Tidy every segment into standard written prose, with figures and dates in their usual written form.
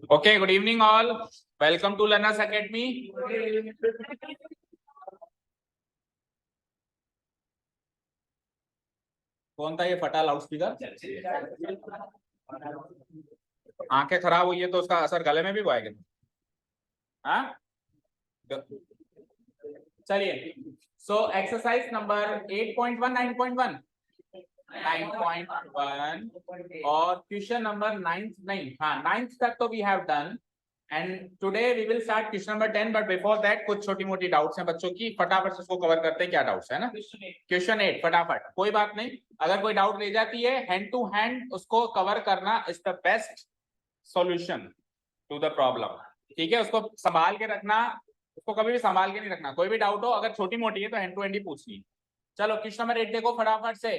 Okay, good evening all. Welcome to Learners Academy. कौन था ये फटा लाउड स्पीकर? आंखें खराब हुई है तो उसका असर गले में भी हुआ है क्या? हाँ, चलिए. So exercise number 8.1, 9.1, 9.1 और क्वेश्चन नंबर 9 नहीं, हाँ 9th तक तो we have done and today we will start question number 10 but before that कुछ छोटी मोटी डाउट्स हैं बच्चों की, फटाफट से उसको कवर करते हैं. क्या डाउट्स है ना? क्वेश्चन 8 फटाफट, कोई बात नहीं, अगर कोई डाउट रह जाती है हैंड टू हैंड उसको कवर करना is the best solution to the problem. ठीक है, उसको संभाल के रखना, उसको कभी भी संभाल के नहीं रखना. कोई भी डाउट हो अगर छोटी मोटी है तो हैंड टू हैंड ही पूछनी. चलो क्वेश्चन नंबर 8 देखो फटाफट से,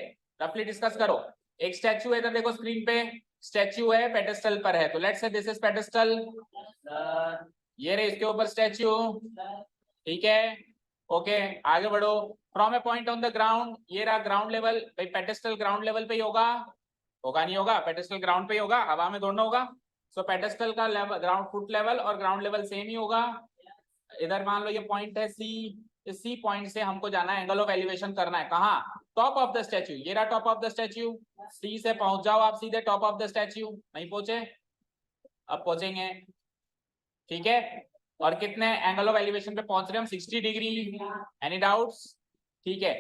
रफली डिस्कस करो. एक स्टैचू है, इधर देखो स्क्रीन पे स्टैचू है, पेडेस्टल पर है, तो let's say this is pedestal. ये रहे इसके ऊपर स्टैचू. ठीक है, ओके आगे बढ़ो. From a point on the ground, ये रहा ग्राउंड लेवल. भाई पेडेस्टल ग्राउंड लेवल पे ही होगा? होगा नहीं होगा? पेडेस्टल ग्राउंड पे ही होगा, हवा में दोनों होगा. सो पेडेस्टल का लेवल ग्राउंड फुट लेवल और ग्राउंड लेवल सेम ही होगा. इधर मान लो ये पॉइंट है सी, इस सी पॉइंट से हमको जाना है, एंगल ऑफ एलिवेशन करना है. कहाँ? Top of the statue. ये रहा टॉप ऑफ द स्टैचू. सी से पहुंच जाओ आप सीधे टॉप ऑफ द स्टैचू. नहीं पहुंचे? अब पहुंचेंगे. ठीक है, और कितने एंगल ऑफ एलिवेशन पे पहुंच रहे हैं हम? 60 डिग्री. Any doubts? ठीक है,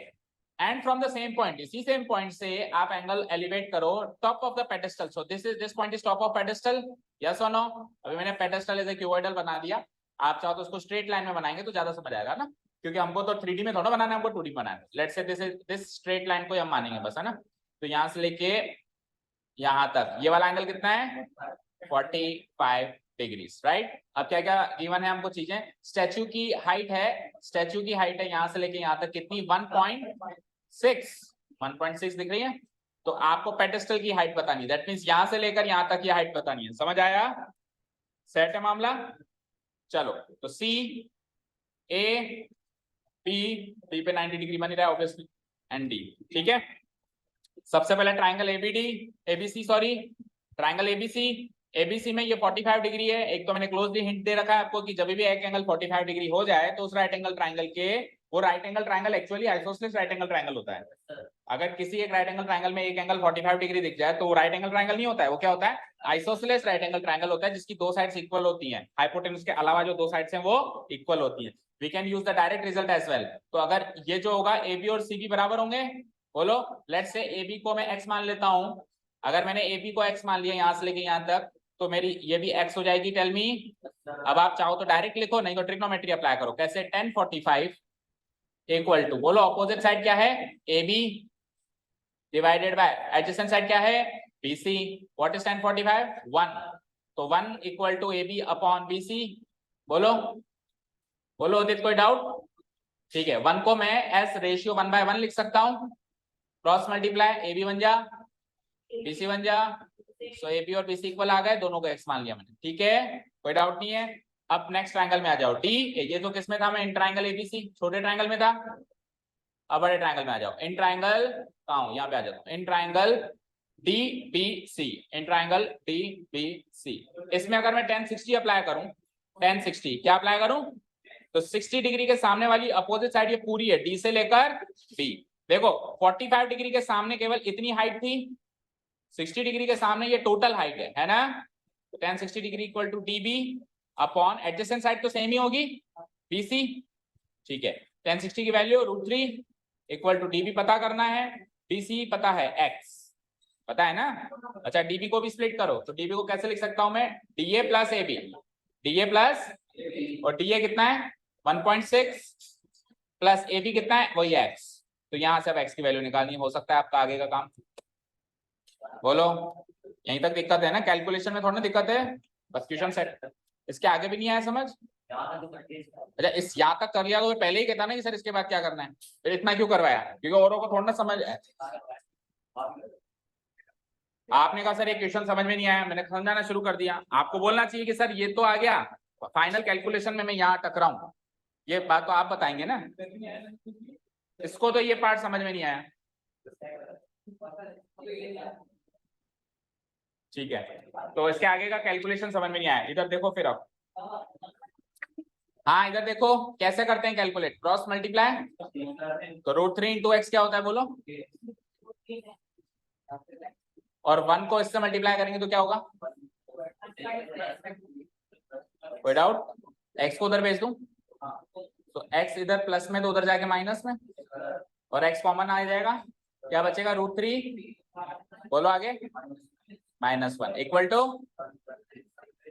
and from the same point, इसी सेम पॉइंट से आप एंगल एलिवेट करो top of the pedestal. So this point is top of pedestal. Yes और नो? अभी मैंने पेडेस्टल एज ए क्यूबॉइडल बना दिया. आप चाहो तो उसको स्ट्रेट लाइन में बनाएंगे तो ज्यादा समझ आएगा ना, क्योंकि हमको तो 3D में थोड़ा बनाना है, हमको 2D बनाना है. Let's say this straight line को हम मानेंगे बस, है ना. तो यहां से लेके यहां तक ये वाला एंगल कितना है? 45 डिग्रीज. राइट. अब क्या क्या गिवन है हमको चीजें? स्टैचू की हाइट है, स्टैचू की हाइट है यहां से लेके यहां तक कितनी? 1.6 दिख रही है. तो आपको पेडेस्टल की हाइट बतानी है, दैट मींस यहां से लेकर यहां तक की हाइट बतानी है. समझ आया? सेट है मामला. चलो तो सी ए बी, बी पे 90 डिग्री बन रहा है ऑब्वियसली, एंड डी. ठीक है, सबसे पहले triangle ABD, ABC sorry, triangle ABC. ABC में ये 45 डिग्री है. एक तो मैंने क्लोजली हिंट दे रखा है आपको कि जब भी एक एंगल 45 डिग्री हो जाए तो उस राइट एंगल ट्राइंगल के, वो right angle triangle actually isosceles right angle triangle होता है. अगर किसी एक राइट एंगल ट्राइंगल में एक एंगल 45 डिग्री दिख जाए तो वो राइट एंगल ट्राइंगल नहीं होता है, वो क्या होता है? आइसोसेलेस राइट एंगल ट्राइंगल होता है, जिसकी दो साइड्स इक्वल होती हैं. हाइपोटेन्यूज के अलावा जो दो साइड्स हैं वो इक्वल होती हैं. We can use the direct result as well. तो अगर ये जो होगा ए बी और सी बी बराबर होंगे, बोलो. लेट्स से ए बी को मैं x मान लेता हूं. अगर मैंने ए बी को x मान लिया यहां से लेके यहां तक, तो मेरी ये भी x हो जाएगी. Tell me. अब आप चाहो तो डायरेक्ट लिखो, नहीं तो ट्रिग्नोमेट्री अप्लाई करो. कैसे? 1045 इक्वल टू, बोलो अपोजिट साइड क्या है? A B divided by adjacent side क्या है? BC. What is 1045? 1. तो 1 equal to A B upon BC. बोलो बोलो उदित, कोई डाउट? ठीक है, 1 को मैं एस रेशियो 1/1 लिख सकता हूं. क्रॉस मल्टीप्लाई, ए बी बन जा, BC बन जा. सो ए बी और BC इक्वल आ गए, दोनों को x मान लिया मैंने. ठीक है, कोई डाउट नहीं है. अब नेक्स्ट ट्रायंगल में आ जाओ. डी, ये तो किस में था? मैं इन ट्रायंगल एबीसी, छोटे ट्रायंगल में था. अब बड़े ट्रायंगल में आ जाओ. इन ट्रायंगल कहां हूं? यहाँ पे आ जाता हूं. In triangle DBC, in triangle DBC. इसमें अगर मैं 1060 अप्लाई करूं, 1060 क्या अप्लाई करूं? तो 60 डिग्री के सामने वाली अपोजिट साइड ये पूरी है, डी से लेकर बी. देखो 45 डिग्री के सामने केवल इतनी हाइट थी, 60 डिग्री के सामने ये टोटल हाइट है ना. तो 1060 degree equal to DB upon adjacent side तो सेम ही होगी, BC. ठीक है, 1060 की वैल्यू √3 इक्वल टू DB पता करना है, BC पता है x, पता है ना. अच्छा DB को भी स्प्लिट करो, तो DB को कैसे लिख सकता हूं मैं? DA plus AB, DA plus, और DA कितना है? 1.6 प्लस AB कितना है? वही x. तो यहां से अब x की वैल्यू निकालनी हो सकता है आपका आगे का काम. बोलो, यहीं तक दिक्कत है ना? कैलकुलेशन में थोड़ा दिक्कत है, बस क्वेश्चन सेट. इसके आगे भी नहीं आया समझ? अच्छा इस यहाँ तक कर लिया तो पहले ही कहता ना कि सर इसके बाद क्या करना है, फिर इतना क्यों करवाया? क्योंकि औरों को थोड़ा ना समझ है. आपने कहा सर ये क्वेश्चन समझ में नहीं आया, मैंने समझाना शुरू कर दिया. आपको बोलना चाहिए कि सर ये तो आ गया, फाइनल कैलकुलेशन में मैं यहाँ टकरा हूं. ये बात तो आप बताएंगे ना. इसको तो ये पार्ट समझ में नहीं आया. ठीक है, तो इसके आगे का कैलकुलेशन समझ में नहीं आया, इधर देखो फिर अब। हाँ इधर देखो कैसे करते हैं कैलकुलेट, क्रॉस मल्टीप्लाई, तो √3 इंटू एक्स क्या होता है बोलो, और 1 को इससे मल्टीप्लाई करेंगे तो क्या होगा, कोई डाउट, एक्स को उधर भेज दूं, तो एक्स इधर प्लस में तो उधर जाके माइनस में, और एक्स कॉमन आ जाएगा, क्या बचेगा √3, बोलो आगे, -1 इक्वल टू,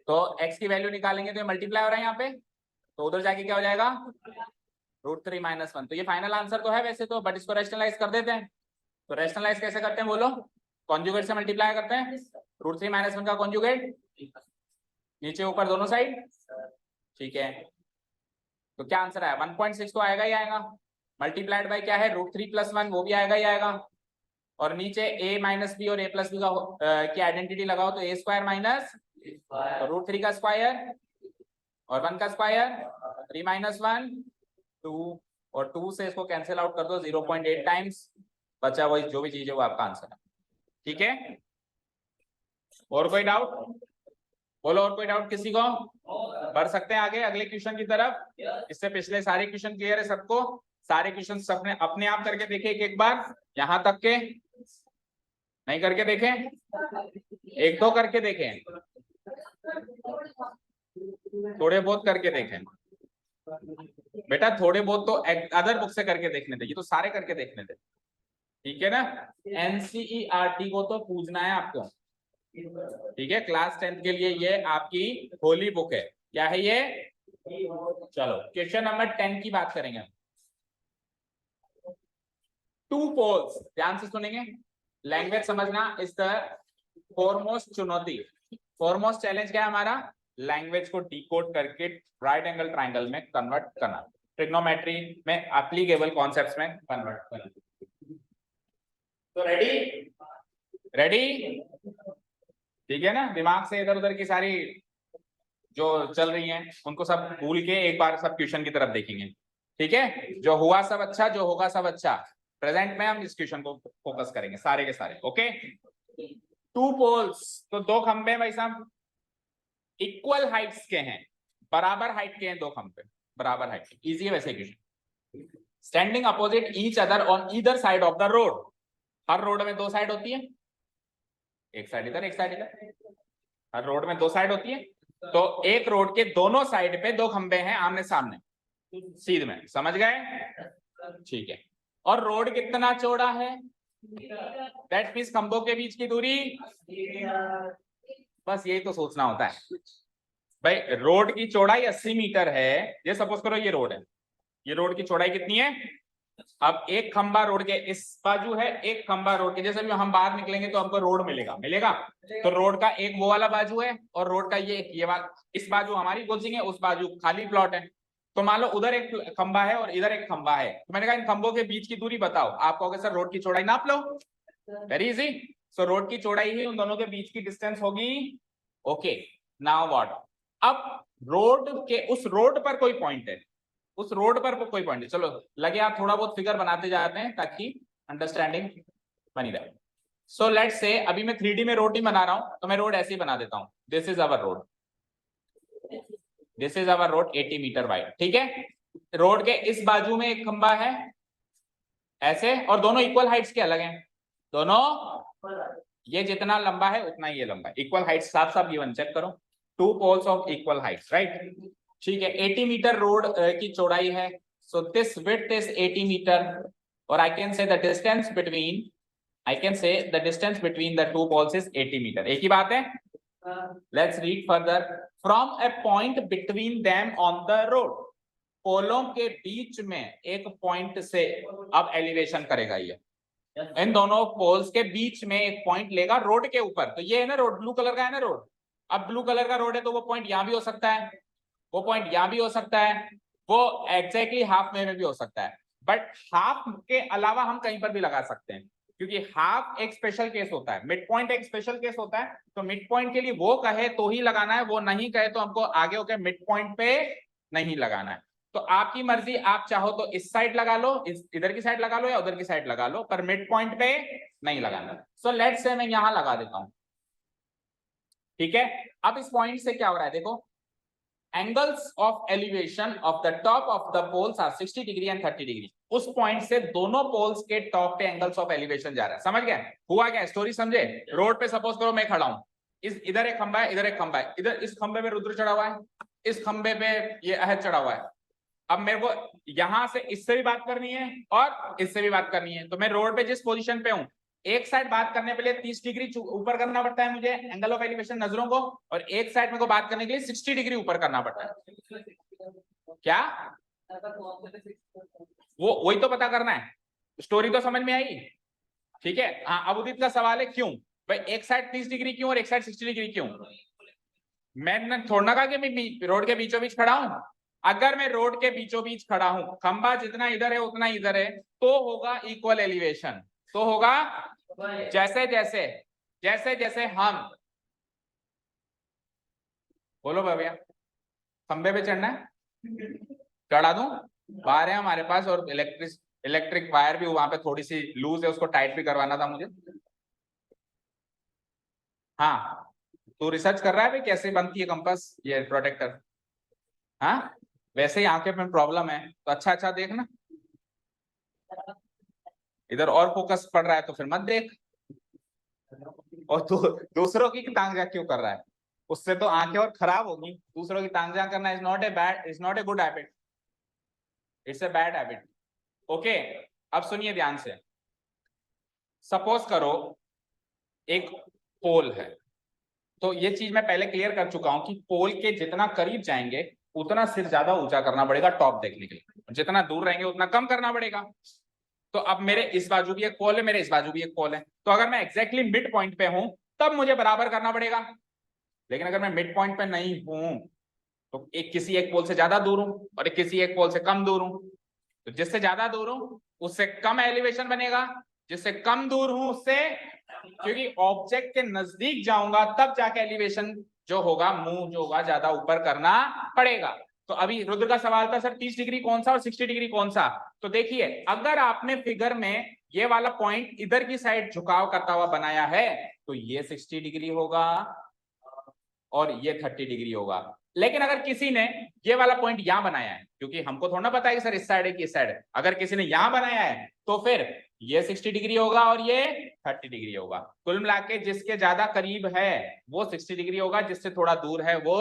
तो x की वैल्यू निकालेंगे तो ये मल्टीप्लाई हो रहा है यहाँ पे, तो उधर जाके क्या हो जाएगा √3 -1, तो ये फाइनल आंसर तो है वैसे तो, बट इसको रेशनलाइज कर देते हैं, तो रेशनलाइज कैसे करते हैं बोलो, कॉन्जुगेट से मल्टीप्लाई करते हैं, √3 -1 का कॉन्जुगेट नीचे ऊपर दोनों साइड, ठीक है, तो क्या आंसर आया 1.6 तो आएगा ही आएगा, मल्टीप्लाइड बाय क्या है √3 + 1 वो भी आएगा ही आएगा, और नीचे a - b और a + b का की आइडेंटिटी लगाओ तो a² - तो √3 का स्क्वायर और 1 का स्क्वायर, 3 - 1 2, और 2 से इसको कैंसिल आउट कर दो 0.8 टाइम्स, बचा वही जो भी चीज है वो आपका आंसर है, ठीक है। और कोई डाउट बोलो, और कोई डाउट किसी को, बढ़ सकते हैं आगे अगले क्वेश्चन की तरफ, इससे पिछले सारे क्वेश्चन क्लियर है सबको, सारे क्वेश्चन सबने अपने आप करके देखे एक बार, यहां तक के नहीं करके देखे, एक दो करके देखे, थोड़े बहुत करके देखें बेटा, थोड़े बहुत तो अदर बुक से करके देखने थे, ये तो सारे करके देखने थे, ठीक है ना। एनसीईआरटी को तो पूछना है आपको, ठीक है, क्लास 10th के लिए ये आपकी होली बुक है, क्या है ये, चलो क्वेश्चन नंबर 10 की बात करेंगे, 2 पोल्स, ध्यान से सुनेंगे, लैंग्वेज समझना इज द फोरमोस्ट चुनौती, फोरमोस्ट चैलेंज क्या है हमारा, लैंग्वेज को डिकोड करके राइट एंगल ट्राइंगल में कन्वर्ट करना, ट्रिग्नोमेट्री में एप्लीकेबल कॉन्सेप्ट्स में कन्वर्ट करना, तो रेडी, ठीक है ना, दिमाग से इधर उधर की सारी जो चल रही हैं उनको सब भूल के एक बार सब क्वेश्चन की तरफ देखेंगे, ठीक है, जो हुआ सब अच्छा, जो होगा सब अच्छा, प्रेजेंट में हम इस क्वेश्चन को फोकस करेंगे सारे के सारे, ओके। 2 पोल्स, तो 2 खंबे भाई साहब इक्वल हाइट्स के हैं, बराबर हाइट के हैं 2 खंबे, बराबर हाइट के, इजी है वैसे question, standing opposite each other on either side of the road, her road में 2 साइड होती है, एक साइड इधर एक साइड इधर, हर रोड में 2 साइड होती है, तो एक रोड के दोनों साइड पे 2 खंबे हैं आमने सामने सीध में, समझ गए, ठीक है, और रोड कितना चौड़ा है, दैट मींस खंभों के बीच की दूरी, बस यही तो सोचना होता है भाई, रोड की चौड़ाई 80 मीटर है, ये सपोज करो ये रोड है, ये रोड की चौड़ाई कितनी है, अब एक खंबा रोड के इस बाजू है, एक खंबा रोड के, जैसे भी हम बाहर निकलेंगे तो हमको रोड मिलेगा, तो रोड का एक वो वाला बाजू है और रोड का ये वाला, इस बाजू हमारी कोचिंग है, उस बाजू खाली प्लॉट है, तो मान लो उधर एक खंबा है और इधर एक खंबा है, तो मैंने कहा इन खंबों के बीच की दूरी बताओ, आप कहोगे सर रोड की चौड़ाई नाप लो, वेरी इजी, सो रोड की चौड़ाई ही उन दोनों के बीच की डिस्टेंस होगी, ओके, नाउ व्हाट, अब रोड के उस रोड पर कोई पॉइंट है, उस रोड पर कोई पॉइंट है, चलो लगे आप थोड़ा बहुत फिगर बनाते जाते हैं ताकि अंडरस्टैंडिंग बनी रहे, सो लेट्स से अभी मैं 3D में रोड नहीं बना रहा हूं, तो मैं रोड ऐसे ही बना देता हूं, this is our road, this is our road 80 metre wide, ठीक है, रोड के इस बाजू में एक खंबा है ऐसे, और दोनों इक्वल हाइट्स के अलग हैं, दोनों ये जितना लंबा है उतना ही ये लंबा है, इक्वल हाइट्स साफ साफ गिवन, चेक करो, 2 poles of equal heights, right, ठीक है, 80 मीटर रोड की चौड़ाई है, so this width is 80 metre, और I can say the distance between, I can say the distance between the 2 poles is 80 metre, एक ही बात है, let's read further, from a point between them on the road, पोलों के बीच में एक पॉइंट से, अब एलिवेशन करेगा ये, इन दोनों पोल्स के बीच में एक पॉइंट लेगा रोड के ऊपर, तो ये है ना रोड, ब्लू कलर का है ना रोड, अब ब्लू कलर का रोड है तो वो पॉइंट यहां भी हो सकता है, वो पॉइंट यहां भी हो सकता है, वो एग्जैक्टली हाफ में भी हो सकता है, बट हाफ के अलावा हम कहीं पर भी लगा सकते हैं, क्योंकि हाफ एक स्पेशल केस होता है, मिड पॉइंट एक स्पेशल केस होता है, तो मिड पॉइंट के लिए वो कहे तो ही लगाना है, वो नहीं कहे तो हमको आगे होकर मिड पॉइंट पे नहीं लगाना है, तो आपकी मर्जी, आप चाहो तो इस साइड लगा लो, इधर की साइड लगा लो या उधर की साइड लगा लो, पर मिड पॉइंट पे नहीं लगाना, सो लेट्स से मैं यहां लगा देता हूं, ठीक है, अब इस पॉइंट से क्या हो रहा है देखो, angles of elevation of the top of the poles are 60 degree and 30 degree. उस पॉइंट से दोनों पोल्स के टॉप पे एंगल्स ऑफ एलिवेशन जा रहा है। समझ गए? हुआ क्या, स्टोरी समझे? रोड पे सपोज करो मैं खड़ा हूं, इस इधर एक खंबा है, इधर एक खंबा है, इधर इस खंबे पे रुद्र चढ़ा हुआ है, इस खंबे पे ये अहद चढ़ा हुआ है। अब मेरे को यहां से इससे भी बात करनी है और इससे भी बात करनी है, तो मैं रोड पे जिस पोजीशन पे हूं, एक साइड बात करने के लिए 30 डिग्री ऊपर करना पड़ता है मुझे एंगल ऑफ एलिवेशन नजरों को, और एक साइड मेरे को बात करने के लिए 60 डिग्री ऊपर करना पड़ता है। क्या वो वही तो पता करना है, स्टोरी तो समझ में आई? ठीक है, हाँ। अब उदित का सवाल है क्यों भाई एक साइड 30 डिग्री क्यों और एक साइड 60 डिग्री क्यों? मैंने थोड़ा ना कहा कि मैं रोड के बीचों बीच खड़ा हूं। अगर मैं रोड के बीचों बीच खड़ा हूं, खंबा जितना इधर है उतना इधर है, तो होगा इक्वल एलिवेशन। तो होगा जैसे जैसे जैसे जैसे हम, बोलो भैया, खंबे पे चढ़ना है, चढ़ा दूं? वायर है हमारे पास, और इलेक्ट्रिक वायर भी वहां पे थोड़ी सी लूज है, उसको टाइट भी करवाना था मुझे। हाँ, तू रिसर्च कर रहा है भाई कैसे बनती है कंपास ये प्रोटेक्टर? हाँ, वैसे ही आंखें में प्रॉब्लम है तो अच्छा अच्छा देखना, इधर और फोकस पड़ रहा है तो फिर मत देख। और तू दूसरों की तांजा क्यों कर रहा है? उससे तो आंखें और खराब होगी। दूसरों की तांजा करना is not a bad, is not a good habit, it's a bad habit. Okay, अब सुनिए ध्यान से। सपोज करो एक पोल है, तो ये चीज मैं पहले क्लियर कर चुका हूं कि पोल के जितना करीब जाएंगे उतना सिर ज्यादा ऊंचा करना पड़ेगा टॉप देखने के लिए, जितना दूर रहेंगे उतना कम करना पड़ेगा। तो अब मेरे इस बाजू भी एक पोल है, मेरे इस बाजू भी एक पोल है, तो अगर मैं एग्जैक्टली मिड पॉइंट पे हूं तब मुझे बराबर करना पड़ेगा। लेकिन अगर मैं मिड पॉइंट पे नहीं हूं, तो एक किसी एक पोल से ज्यादा दूर हूं और एक किसी एक पोल से कम दूर हूं, तो जिससे ज्यादा दूर हूं उससे कम एलिवेशन बनेगा, जिससे कम दूर हूं उससे, क्योंकि ऑब्जेक्ट के नजदीक जाऊंगा तब जाके एलिवेशन जो होगा, मुंह जो होगा, ज्यादा ऊपर करना पड़ेगा। तो अभी रुद्र का सवाल था सर 30 डिग्री कौन सा और 60 डिग्री कौन सा? तो देखिए, अगर आपने फिगर में ये वाला पॉइंट इधर की साइड झुकाव करता हुआ बनाया है तो ये 60 डिग्री होगा और ये 30 डिग्री होगा। लेकिन अगर किसी ने ये वाला पॉइंट यहां बनाया है, क्योंकि हमको थोड़ा ना पता है कि सर इस साइड है कि इस साइड है, अगर किसी ने यहां बनाया है तो फिर ये 60 डिग्री होगा और ये 30 डिग्री होगा। कुल मिला के जिसके ज्यादा करीब है वो 60 डिग्री होगा, जिससे थोड़ा दूर है वो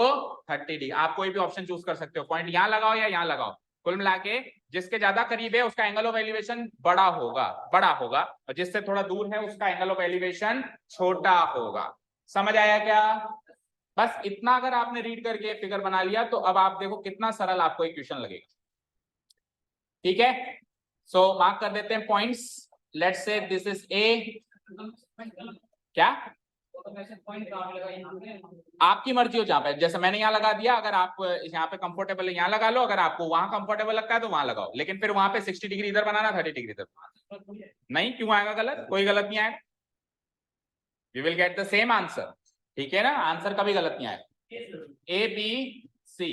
30 डिग्री। आप कोई भी ऑप्शन चूज कर सकते हो, पॉइंट यहां लगाओ या यहां लगाओ। कुल मिला के जिसके ज्यादा करीब है उसका एंगल ऑफ एलिवेशन बड़ा होगा, और जिससे थोड़ा दूर है उसका एंगल ऑफ एलिवेशन छोटा होगा। समझ आया क्या? बस इतना अगर आपने रीड करके फिगर बना लिया तो अब आप देखो कितना सरल आपको इक्वेशन लगेगा। ठीक है, सो मार्क कर देते हैं points. Let's say this is a, क्या आपकी मर्जी हो, जहां पे जैसे मैंने यहाँ लगा दिया, अगर आप यहाँ पे कंफर्टेबल है यहाँ लगा लो, अगर आपको वहां कंफर्टेबल लगता है तो वहां लगाओ, लेकिन फिर वहां पे 60 डिग्री इधर बनाना, 30 डिग्री इधर नहीं। क्यों आएगा गलत? कोई गलत नहीं आएगा, we will get the same answer. ठीक है ना, आंसर कभी गलत नहीं आएगा। ए बी सी,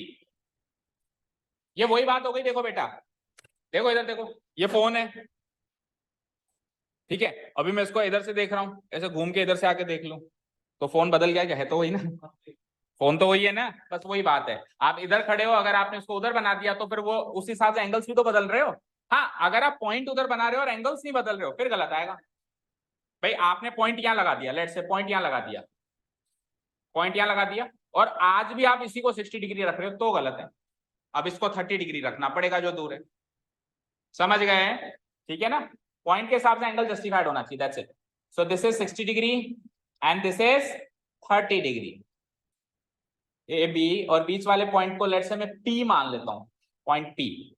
ये वही बात हो गई। देखो बेटा, देखो इधर देखो, ये फोन है, ठीक है, अभी मैं इसको इधर से देख रहा हूँ, ऐसे घूम के इधर से आके देख लूं तो फोन बदल गया क्या? है तो वही ना, फोन तो वही है ना, बस वही बात है। आप इधर खड़े हो, अगर आपने इसको उधर बना दिया तो फिर वो उस हिसाब से एंगल्स भी तो बदल रहे हो। हाँ, अगर आप पॉइंट उधर बना रहे हो और एंगल्स नहीं बदल रहे हो फिर गलत आएगा। भाई आपने पॉइंट यहां लगा दिया, लेट से पॉइंट यहां लगा दिया, पॉइंट यहां लगा दिया, और आज भी आप इसी को 60 डिग्री रख रहे हो तो गलत है। अब इसको 30 डिग्री रखना पड़ेगा जो दूर है। समझ गए? ठीक है ना, पॉइंट के हिसाब से एंगल जस्टिफाइड होना चाहिए, that's it. So this is 60 degree and this is 30 degree. A B, और बीच वाले पॉइंट को लेट्स से मैं पी मान लेता हूं, point P,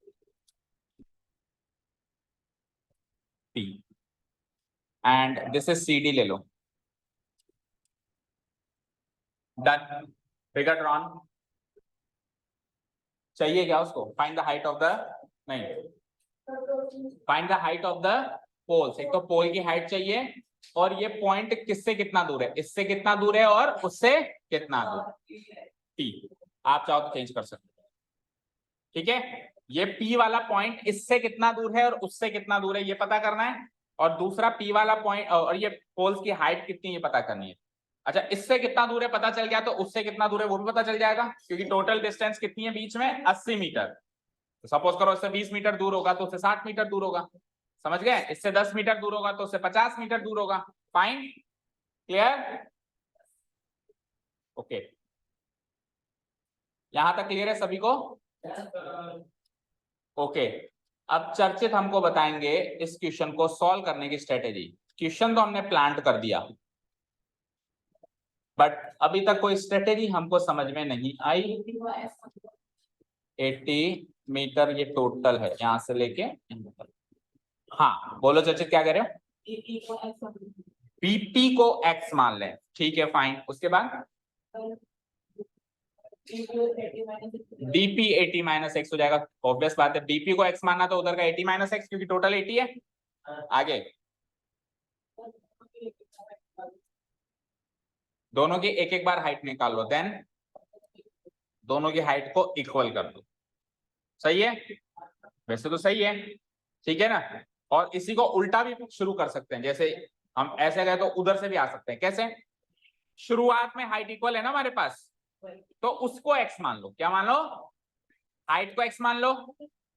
P and this is C D ले लो। Done, figure drawn. चाहिए क्या उसको? Find the height of the, नहीं, find the height of the poles. एक तो पोल की हाइट चाहिए, और ये पॉइंट किससे कितना दूर है, इससे कितना दूर है और उससे कितना दूर, पी। आप चाहो तो चेंज कर सकते हो। ठीक है, ये पी वाला पॉइंट इससे कितना दूर है और उससे कितना दूर है ये पता करना है, और दूसरा पी वाला पॉइंट, और ये पोल्स की हाइट कितनी है ये पता करनी है। अच्छा, इससे कितना दूर है पता चल गया, तो उससे कितना दूर है वो भी पता चल जाएगा, क्योंकि टोटल डिस्टेंस कितनी है बीच में, 80 मीटर। तो सपोज करो इससे 20 मीटर दूर होगा तो उससे 60 मीटर दूर होगा, समझ गए। इससे 10 मीटर दूर होगा तो उससे 50 मीटर दूर होगा। फाइन, क्लियर, ओके, यहां तक क्लियर है सभी को? ओके, अब चर्चित हमको बताएंगे इस क्वेश्चन को सॉल्व करने की स्ट्रेटेजी। क्वेश्चन तो हमने प्लांट कर दिया, बट अभी तक कोई स्ट्रेटेजी हमको समझ में नहीं आई। 80 मीटर ये टोटल है यहां से लेके यहाँ तक। हाँ बोलो चर्चित, क्या कह रहे हो? बीपी को एक्स मान लें, ठीक है फाइन, उसके बाद डीपी 80 माइनस एक्स हो जाएगा। ऑब्वियस बात है, बीपी को एक्स मानना तो उधर का 80 माइनस एक्स, क्योंकि टोटल 80 है। आगे दोनों की एक एक बार हाइट निकाल लो, देन दोनों की हाइट को इक्वल कर दो। सही है, वैसे तो सही है, ठीक है ना। और इसी को उल्टा भी शुरू कर सकते हैं, जैसे हम ऐसे गए तो उधर से भी आ सकते हैं। कैसे? शुरुआत में हाइट इक्वल है ना हमारे पास, तो उसको एक्स मान लो। क्या मान लो? हाइट को एक्स मान लो,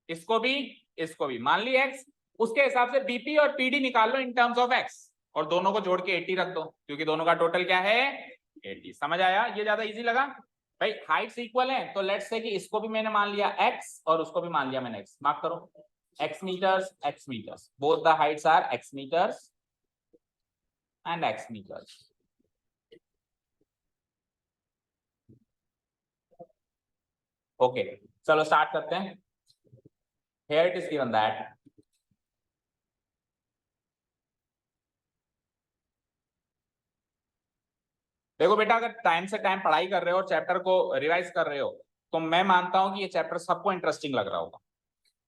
इसको भी मान ली एक्स। उसके हिसाब से बीपी और पीडी निकाल लो इन टर्म्स ऑफ एक्स, और दोनों को जोड़ के 80 रख दो, क्योंकि दोनों का टोटल क्या है 80। समझ आया? ये ज्यादा इजी लगा भाई। हाइट्स इक्वल है तो लेट्स से कि इसको भी मैंने मान लिया एक्स और उसको भी मान लिया मैंने एक्स। मार्क करो, x metres, both the heights are x metres and x metres. Okay, चलो स्टार्ट करते हैं। Here it is given that देखो बेटा, अगर टाइम से टाइम पढ़ाई कर रहे हो और चैप्टर को रिवाइज कर रहे हो, तो मैं मानता हूं कि ये चैप्टर सबको इंटरेस्टिंग लग रहा होगा,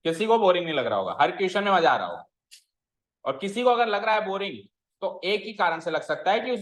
किसी को बोरिंग नहीं लग रहा होगा, हर क्वेश्चन में मजा आ रहा होगा। और किसी को अगर लग रहा है बोरिंग, तो एक ही कारण से लग सकता है कि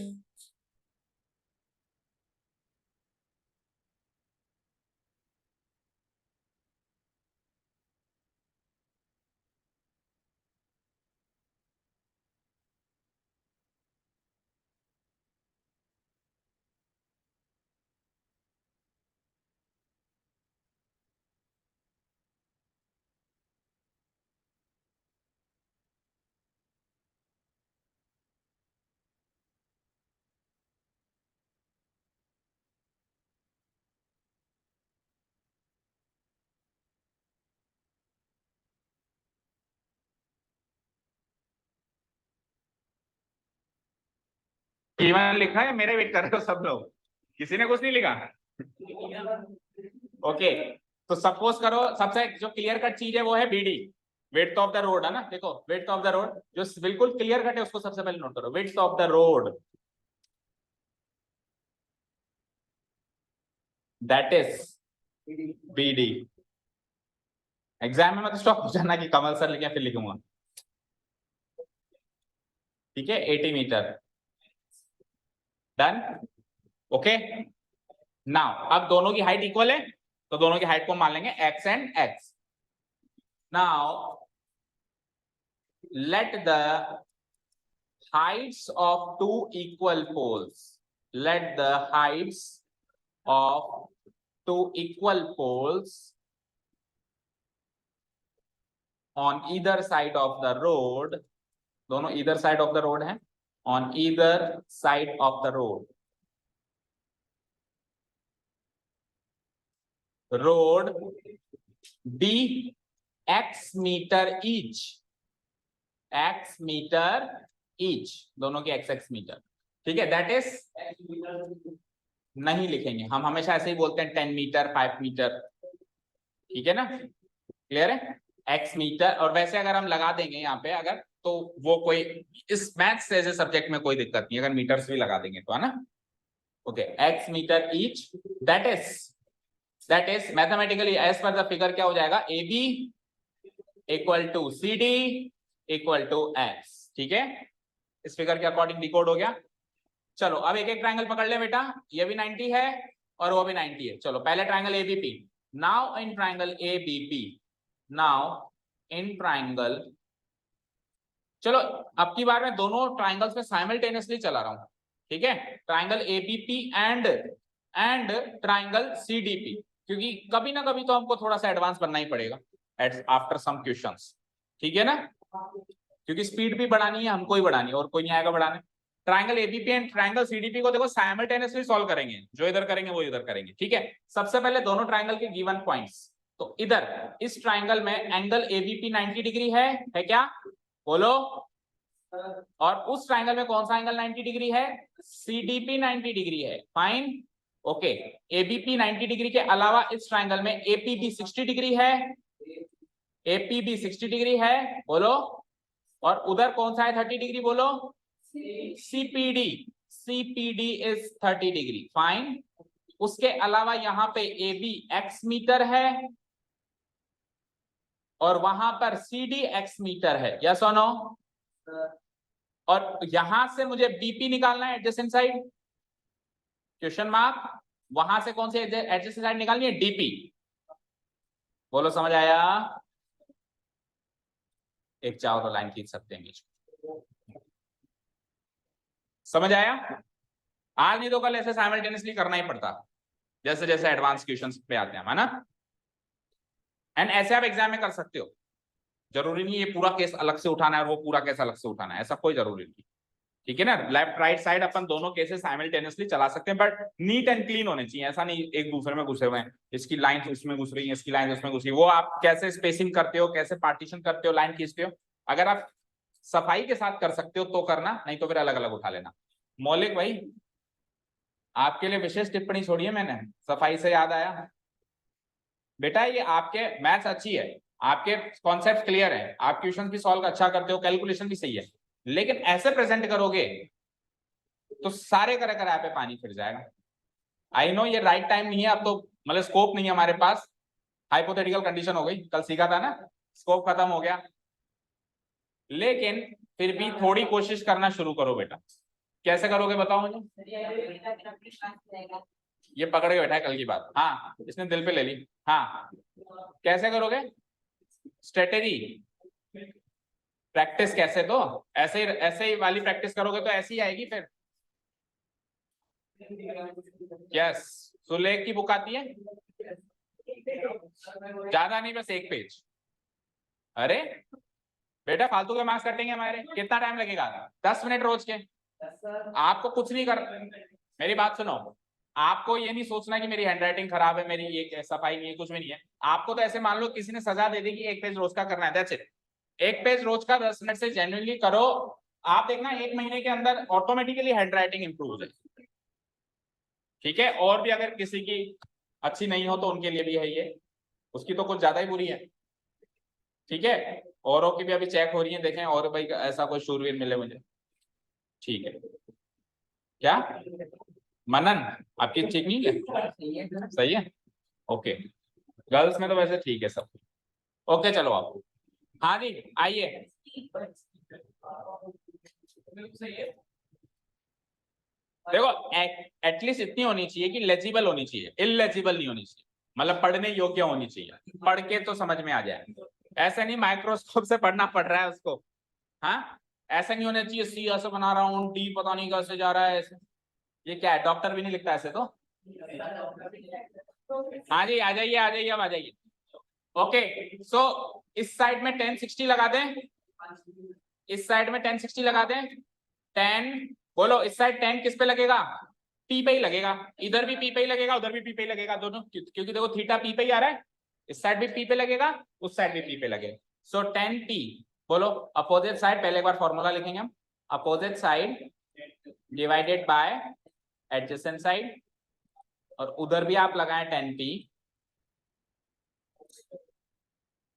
इवन लिखा है, मेरे वेट कर रहे हो सब लोग, किसी ने कुछ नहीं लिखा। ओके, तो सपोज करो सबसे जो क्लियर कट चीज है वो है BD, width of the road, है ना। देखो विड्थ ऑफ द रोड जो बिल्कुल क्लियर कट है उसको सबसे पहले नोट करो, width of the road that is BD. Exam में मत स्टॉप हो जाना कि कमल सर लिखे फिर लिखूंगा, ठीक है। 80 मीटर, डन, ओके। नाउ अब दोनों की हाइट इक्वल है, तो दोनों की हाइट को मान लेंगे x and x. Now let the heights of two equal poles, let the heights of two equal poles on either side of the road, दोनों either side of the road है, on either side of the road be x meter each, x metre each, दोनों की x x metre, ठीक है। That is नहीं लिखेंगे हम, हमेशा ऐसे ही बोलते हैं 10 मीटर 5 मीटर, ठीक है ना, क्लियर है, x मीटर। और वैसे अगर हम लगा देंगे यहाँ पे अगर, तो वो कोई इस मैथ्स जैसे सब्जेक्ट में कोई दिक्कत नहीं, अगर मीटर्स भी लगा देंगे तो, है ना। Okay, x metre each, that is mathematically as per the figure क्या हो जाएगा, A B equal to C D equal to x, ठीक है। इस फिगर के अकॉर्डिंग डिकोड हो गया। चलो अब एक एक ट्रायंगल पकड़ ले बेटा, ये भी 90 है और वो भी 90 है। चलो पहले triangle ABP, now in triangle ABP, now in triangle, चलो अब की बार मैं दोनों ट्रायंगल्स में साइमल्टेनियसली चला रहा हूं, ठीक है, triangle ABP and triangle CDP, क्योंकि कभी ना कभी तो हमको थोड़ा सा एडवांस बनना ही पड़ेगा आफ्टर सम क्वेश्चंस, ठीक है ना, क्योंकि स्पीड भी बढ़ानी है, हमको ही बढ़ानी है, और कोई नहीं आएगा बढ़ाने। Triangle ABP and triangle CDP को देखो साइमल्टेनियसली सॉल्व करेंगे, जो इधर करेंगे वो इधर करेंगे, ठीक है। सबसे पहले दोनों ट्राइंगल के गिवन पॉइंट्स, तो इधर इस ट्राइंगल में एंगल एबीपी 90 डिग्री है क्या, बोलो, और उस ट्राइंगल में कौन सा एंगल 90 डिग्री है, सीडीपी 90 डिग्री है, फाइन, ओके। एबीपी 90 डिग्री के अलावा इस ट्राइंगल में एपीबी 60 डिग्री है, एपीबी 60 डिग्री है, बोलो, और उधर कौन सा है 30 डिग्री, बोलो, CPD, CPD is 30 degree, fine. उसके अलावा यहां पे AB x मीटर है और वहां पर CD x मीटर है, यस और नो, और यहां से मुझे BP निकालना है, एडजेसेंट साइड, क्वेश्चन मार्क, वहां से कौन से एडजेसेंट साइड निकालनी है, DP, बोलो समझ आया, एक चाहो तो लाइन खींच सकते हैं बीच, समझ आया। आज नहीं तो कल ऐसे साइमल्टेनियसली करना ही पड़ता, जैसे जैसे एडवांस क्वेश्चंस पे आते हैं, है ना। एंड ऐसे आप एग्जाम में कर सकते हो, जरूरी नहीं ये पूरा केस अलग से उठाना है और वो पूरा केस अलग से उठाना है, ऐसा कोई जरूरी नहीं, ठीक है ना। लेफ्ट राइट साइड अपन दोनों केसेस साइमल्टेनियसली चला सकते हैं, बट नीट एंड क्लीन होने चाहिए, ऐसा नहीं एक दूसरे में घुसे हुए हैं, इसकी लाइन उसमें घुस रही है, इसकी लाइन उसमें घुस रही है, वो आप कैसे स्पेसिंग करते हो, कैसे पार्टीशन करते हो, लाइन खींचते हो, अगर आप सफाई के साथ कर सकते हो तो करना, नहीं तो फिर अलग अलग उठा लेना। मौलिक भाई, आपके लिए विशेष टिप्पणी छोड़ी है मैंने, सफाई से याद आया बेटा, ये आपके मैथ्स अच्छी है, आपके कॉन्सेप्ट क्लियर है, आप क्वेश्चन भी सॉल्व अच्छा करते हो, कैलकुलेशन भी सही है, लेकिन ऐसे प्रेजेंट करोगे तो सारे करे कराए पे पानी फिर जाएगा। आई नो ये राइट टाइम नहीं है, अब तो मतलब स्कोप नहीं है हमारे पास, हाइपोथेटिकल कंडीशन हो गई, कल सीखा था ना, स्कोप खत्म हो गया, लेकिन फिर भी थोड़ी कोशिश करना शुरू करो बेटा। कैसे करोगे बताओ मुझे, ये पकड़ के बैठा है कल की बात, हाँ इसने दिल पे ले ली, हाँ कैसे करोगे, स्ट्रेटेजी, प्रैक्टिस कैसे, तो ऐसे ही वाली प्रैक्टिस करोगे तो ऐसी ही आएगी फिर, यस। सुलेख की बुक आती है, ज्यादा नहीं बस एक पेज, अरे बेटा फालतू के मार्क्स कटेंगे हमारे, कितना टाइम लगेगा, 10 मिनट रोज के, आपको कुछ नहीं कर, मेरी बात सुनो, आपको ये नहीं सोचना कि मेरी हैंडराइटिंग खराब है, मेरी ये सफाई नहीं है, कुछ भी नहीं है, आपको तो ऐसे मान लो किसी ने सजा दे दी कि एक पेज रोज का करना है, दैट्स इट, एक पेज रोज का 10 मिनट से जेन्युइनली करो, आप देखना 1 महीने के अंदर ऑटोमेटिकली हैंडराइटिंग इंप्रूव हो जाएगी, ठीक है। और भी अगर किसी की अच्छी नहीं हो तो उनके लिए भी है ये, उसकी तो कुछ ज्यादा ही बुरी है, ठीक है, औरों की भी अभी चेक हो रही है, देखें और भाई ऐसा कोई शूरवीर मिले मुझे, ठीक है, क्या मनन आपकी ठीक नहीं है, सही है, ओके, गर्ल्स में तो वैसे ठीक है सब, ओके चलो आप, हाँ जी आइए, देखो एटलीस्ट इतनी होनी चाहिए कि लेजिबल होनी चाहिए, इलेजिबल नहीं होनी चाहिए, मतलब पढ़ने योग्य होनी चाहिए, पढ़ के तो समझ में आ जाए, ऐसा नहीं माइक्रोस्कोप से पढ़ना पड़ रहा है उसको, हाँ ऐसा नहीं होना चाहिए, सी ऐसे बना रहा हूँ, डी पता नहीं कैसे जा रहा है ऐसे, ये क्या है, डॉक्टर भी नहीं लिखता ऐसे तो, हाँ जी आ जाइए आ जाइए, अब आ जाइए, ओके। सो इस साइड में 1060 लगा दें, इस साइड में 1060 लगा दें, 10, बोलो इस साइड 10 किस पे लगेगा, पी पे ही लगेगा, इधर भी पी पे ही लगेगा, उधर भी पी पे ही लगेगा, दोनों, क्योंकि देखो थीटा पी पे ही आ रहा है, इस साइड भी पी पे लगेगा, उस साइड भी पी पे लगेगा, सो 10p, बोलो अपोजिट साइड, पहले एक बार फॉर्मूला लिखेंगे हम, opposite side divided by adjacent side, और उधर भी आप लगाएं 10p,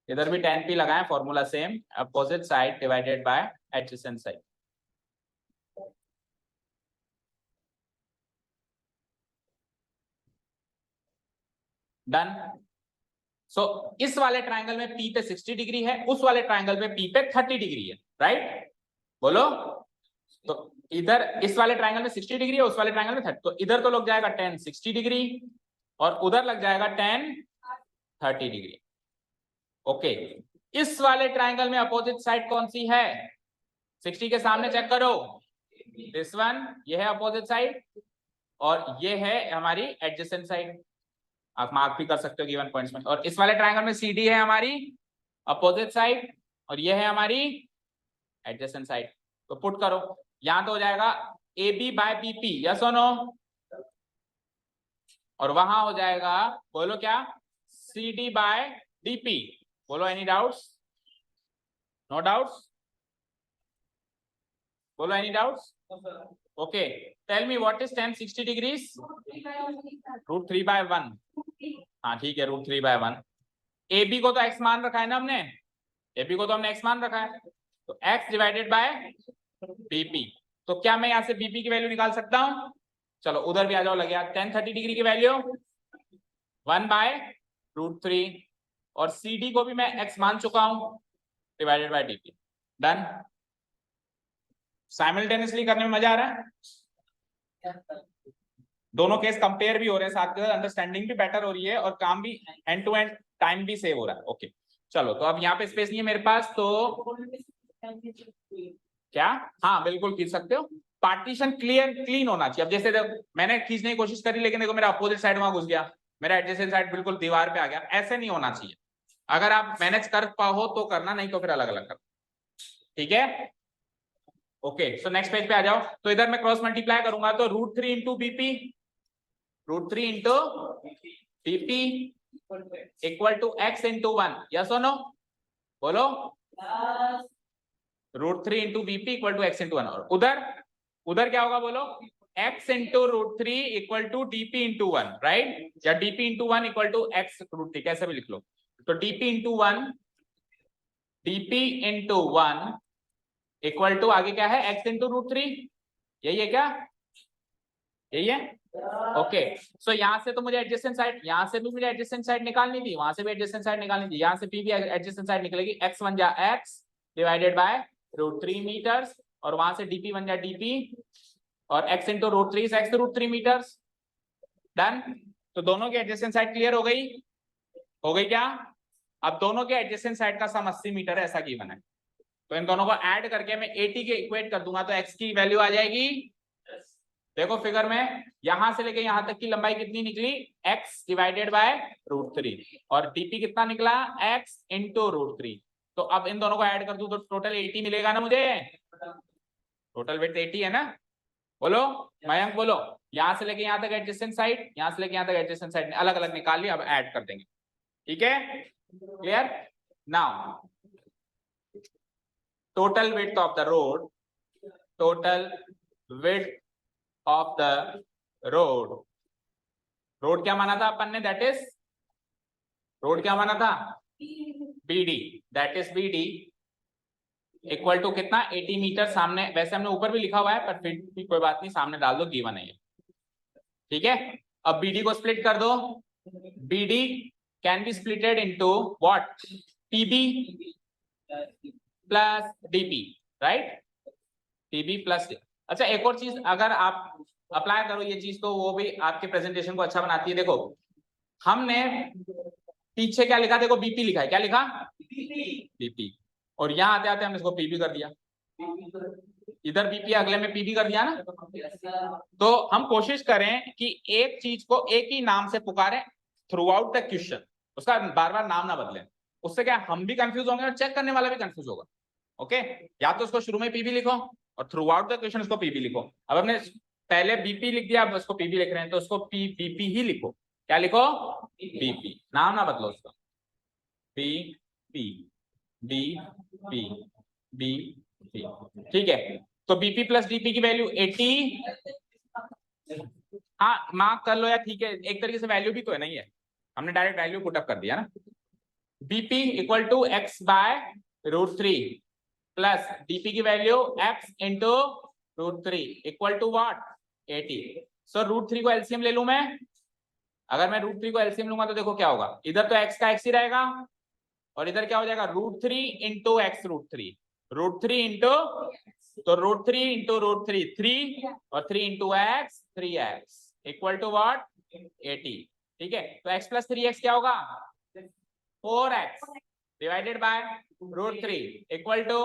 इधर भी 10p लगाएं, formula same, opposite side divided by adjacent side, done. So इस वाले ट्राइंगल में P पे 60 डिग्री है, उस वाले ट्राइंगल में P पे 30 डिग्री है, राइट, बोलो, तो इधर इस वाले ट्राइंगल में 60 डिग्री है, उस वाले ट्राइंगल में 30, तो इधर तो लग जाएगा 10 60 डिग्री और उधर लग जाएगा 10 30 डिग्री, ओके। इस वाले ट्राइंगल में अपोजिट साइड कौन सी है, 60 के सामने चेक करो, दिस वन, ये है अपोजिट साइड, और ये है हमारी एडजेसेंट साइड। आप मार्क भी कर सकते हो गिवन पॉइंट्स में। और इस वाले ट्रायंगल में सी डी है हमारी अपोजिट साइड, और ये है हमारी एडजेसेंट साइड। तो पुट करो, यहां तो हो जाएगा A B by B P, yes और नो, और वहां हो जाएगा, बोलो क्या, C D by D P. बोलो एनी डाउट्स? No doubts? बोलो any doubts? Okay, tell me what is tan 60 degrees? √3/1। हाँ ठीक है, √3/1। ए बी को तो x मान रखा है ना हमने, ए बी को तो हमने x मान रखा है, तो x डिवाइडेड बाय बीपी। तो क्या मैं यहां से बीपी की वैल्यू निकाल सकता हूं? चलो उधर भी आ जाओ, लग गया। tan 30 डिग्री की वैल्यू 1/√3, और सी डी को भी मैं x मान चुका हूं, divided by DP. Done. Simultaneously करने में मजा आ रहा है, दोनों केस कंपेयर भी हो रहे हैं साथ के साथ, अंडरस्टैंडिंग भी बेटर हो रही है, और काम भी एंड टू एंड टाइम भी सेव हो रहा है। ओके चलो, तो अब यहाँ पे स्पेस नहीं है मेरे पास, तो क्या, हाँ बिल्कुल खींच सकते हो। पार्टीशन क्लीन होना चाहिए। अब जैसे देखो मैंने खींचने की कोशिश करी, लेकिन देखो मेरा अपोजिट साइड वहां घुस गया, मेरा एडजेसेंट साइड बिल्कुल दीवार पे आ गया, ऐसे नहीं होना चाहिए। अगर आप मैनेज कर पाओ तो करना, नहीं तो फिर अलग अलग करना, ठीक है। ओके सो नेक्स्ट पेज पे आ जाओ। तो इधर मैं क्रॉस मल्टीप्लाई करूंगा, तो √3 into BP, √3 into BP equal to x into 1, yes और नो? बोलो, √3 into BP equal to x into 1। और उधर उधर क्या होगा बोलो, x into √3 equal to DP into 1, right? या DP into 1 equal to x √3, कैसे भी लिख लो। तो DP into 1, DP into 1 equal to आगे क्या है, x इंटू √3, यही है क्या? यही है। ओके सो यहाँ से तो मुझे एडजेसेंट साइड, यहाँ से भी मुझे एडजेसेंट साइड निकालनी थी, वहां से भी एडजेसेंट साइड निकालनी थी, यहाँ से भी एडजेसेंट साइड निकलेगी, x1 जा x डिवाइडेड बाय √3 मीटर्स, और वहां से dp1 जा dp, और x into √3 is x √3 metres. Done. तो दोनों की एडजेसेंट साइड क्लियर हो गई? हो गई क्या? अब दोनों के एडजेसेंट साइड का सम 80 मीटर है, ऐसा गिवन है। तो इन दोनों को ऐड करके मैं 80 के इक्वेट कर दूंगा, तो x की वैल्यू आ जाएगी, देखो फिगर में, यहां से लेके यहां तक की लंबाई कितनी निकली, x डिवाइडेड बाय √3, और dp कितना निकला, x इंटू √3। तो अब इन दोनों को ऐड कर दूं तो टोटल 80 मिलेगा ना मुझे, टोटल विड्थ 80 है ना? बोलो मयंक, बोलो। यहां से लेके यहां तक एडजेसेंट साइड, यहां से लेके यहां तक एडजेसेंट साइड अलग अलग निकाल लिया, अब ऐड कर देंगे, ठीक है? Clear? Now total width of the road, total width of the road, road क्या माना था अपन ने, दैट इज, रोड क्या माना था, BD, that is BD equal to कितना, 80 मीटर। सामने वैसे हमने ऊपर भी लिखा हुआ है, पर फिर भी कोई बात नहीं, सामने डाल दो, गिवन है ये, ठीक है। अब BD को स्प्लिट कर दो, BD can be splitted into what, PB plus DP, right? PB plus, अच्छा एक और चीज अगर आप अप्लाई करो ये चीज, तो वो भी आपके प्रेजेंटेशन को अच्छा बनाती है। देखो हमने पीछे क्या लिखा, देखो BP लिखा है, क्या लिखा, BP, और यहाँ आते आते हमने इसको PB कर दिया, इधर BP अगले में PB कर दिया ना। तो हम कोशिश करें कि एक चीज को एक ही नाम से पुकारें थ्रू आउट द क्वेश्चन, उसका बार बार नाम ना बदलें, उससे क्या हम भी कंफ्यूज होंगे और चेक करने वाला भी कंफ्यूज होगा। ओके, या तो उसको शुरू में PB लिखो और थ्रू आउट द क्वेश्चन उसको PB लिखो। अब हमने पहले BP लिख दिया, अब उसको PB लिख रहे हैं, तो उसको BP ही लिखो, क्या लिखो, BP, नाम ना बदलो उसका, BP BP BP, ठीक है। तो BP प्लस DP की वैल्यू 80, हाँ मार्क कर लो यार, ठीक है, एक तरीके से वैल्यू भी तो है, नहीं है, हमने डायरेक्ट वैल्यू पुट अप कर दिया ना। BP equal to x by √3 plus DP की value x into √3 equal to what, 80। So √3 को एलसीएम ले लूं मैं, अगर मैं √3 को एलसीएम लूंगा तो देखो क्या होगा, इधर तो x का x ही रहेगा, और इधर क्या हो जाएगा, √3 इंटू x √3, √3 इंटू, तो √3 इंटू √3 3, और 3 into x 3x equal to what, 80, ठीक है। तो x प्लस 3x क्या होगा, 4x divided by √3 equal to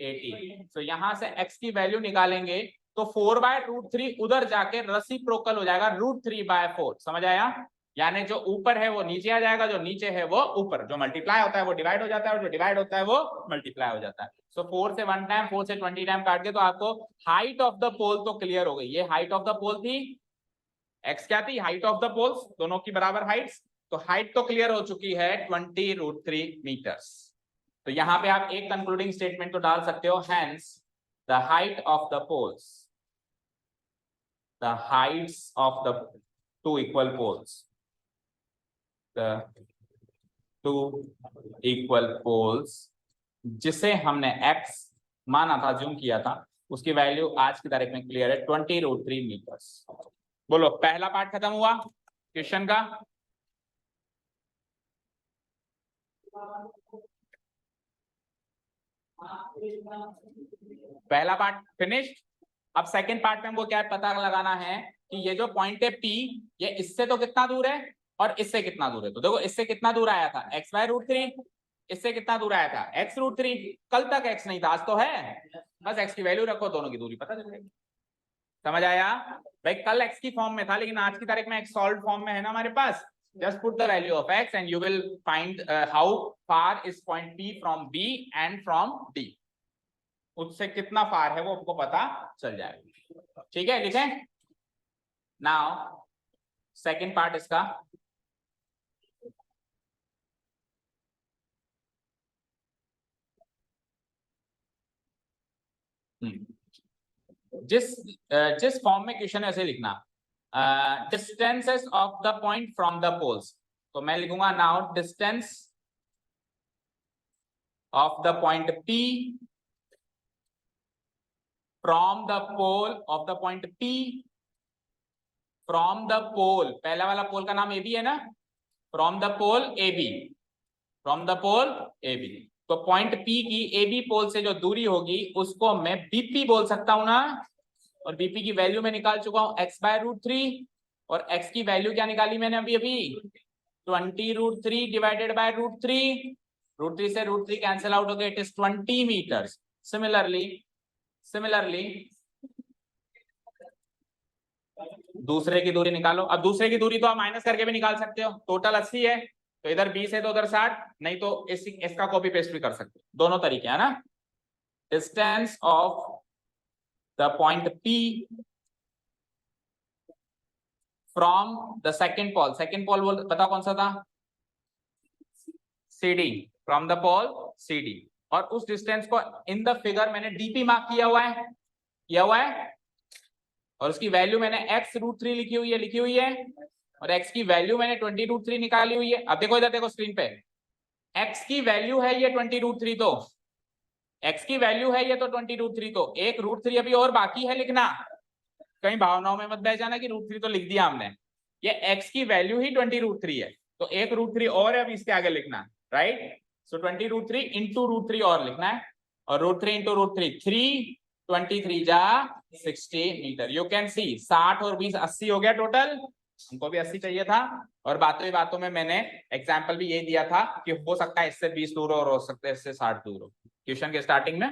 80। तो यहां से x की वैल्यू निकालेंगे तो 4/√3 उधर जाके रेसिप्रोकल हो जाएगा √3/4। समझ आया? यानी जो ऊपर है वो नीचे आ जाएगा, जो नीचे है वो ऊपर, जो मल्टीप्लाई होता है वो डिवाइड हो जाता है, और जो डिवाइड होता है वो मल्टीप्लाई हो जाता है। सो 4 से 1 टाइम, 4 से 20 टाइम काट के तो आपको हाइट ऑफ द पोल तो क्लियर हो गई। ये हाइट ऑफ द पोल थी, एक्स क्या थी? हाइट ऑफ द पोल्स, दोनों की बराबर हाइट्स। तो हाइट तो क्लियर हो चुकी है 20√3 मीटर्स। तो यहां पे आप एक कंक्लूडिंग स्टेटमेंट तो डाल सकते हो, hence the height of the poles, the heights of the two equal poles, the two equal poles जिसे हमने x माना था, ज्यूम किया था, उसकी वैल्यू आज की तारीख में क्लियर है 20√3 मीटर्स। बोलो, पहला पार्ट खत्म हुआ क्वेश्चन का। पहला पार्ट फिनिश्ड। अब सेकंड पार्ट में हमको क्या पता लगाना है कि ये जो पॉइंट है P, ये इससे तो कितना दूर है और इससे कितना दूर है। तो देखो इससे कितना दूर आया था, x/√3, इससे कितना दूर आया था, x√3। कल तक x नहीं था, आज तो है। बस x की वैल्यू रखो, दोनों की दूरी पता चल जाएगी। समझ आया भाई? कल x की फॉर्म में था, लेकिन आज की तारीख में x सॉल्व फॉर्म में है ना हमारे पास। Just put the value of x and you will find how far is point P from B and from D. उससे कितना फार है वो आपको पता चल जाएगा। ठीक है, लिखें। नाउ सेकंड पार्ट इसका, जिस फॉर्म में क्वेश्चन ऐसे लिखना, distances of the point from the poles. तो मैं लिखूंगा now distance of the point P from the pole of the point P from the pole, पहला वाला पोल का नाम AB है ना, from the pole AB, from the pole AB। तो पॉइंट P की AB पोल से जो दूरी होगी उसको मैं BP बोल सकता हूं ना, और BP की वैल्यू मैं निकाल चुका हूं x/√3, और x की वैल्यू क्या निकाली मैंने अभी 20√3 डिवाइडेड बाय √3, √3 से √3 कैंसिल आउट हो गया, इट इज 20 मीटर्स। सिमिलरली दूसरे की दूरी निकालो। अब दूसरे की दूरी तो आप माइनस करके भी निकाल सकते हो, टोटल 80 है तो इधर 20 है तो उधर 60, नहीं तो इसका कॉपी पेस्ट भी कर सकते हो, दोनों तरीके है ना। Distance of the point P from the second pole, second pole बोल बताओ कौन सा था, CD, from the pole CD। और उस डिस्टेंस को इन द फिगर मैंने DP मार्क किया हुआ है, और उसकी वैल्यू मैंने x√3 लिखी हुई है, और x की वैल्यू मैंने 20√3 निकाली हुई है। अब देखो इधर देखो स्क्रीन पे, x की वैल्यू है ये 20√3, तो x की वैल्यू है ये तो 20√3, तो एक √3 अभी और बाकी है लिखना। कहीं भावनाओं में मत बह जाना कि √3 तो लिख दिया हमने, ये x की वैल्यू ही 20√3 है, तो एक √3 और है अभी इसके आगे लिखना, राइट। सो 20√3 इंटू √3 और लिखना है, और √3 इंटू √3 3, 23 जा 60 मीटर। यू कैन सी 60 और 20 80 हो गया टोटल, हमको भी 80 चाहिए था। और बातों ही बातों में मैंने एग्जाम्पल भी ये दिया था कि हो सकता है इससे 20 दूर और हो सकता है इससे 60 दूर हो, क्वेश्चन के स्टार्टिंग में,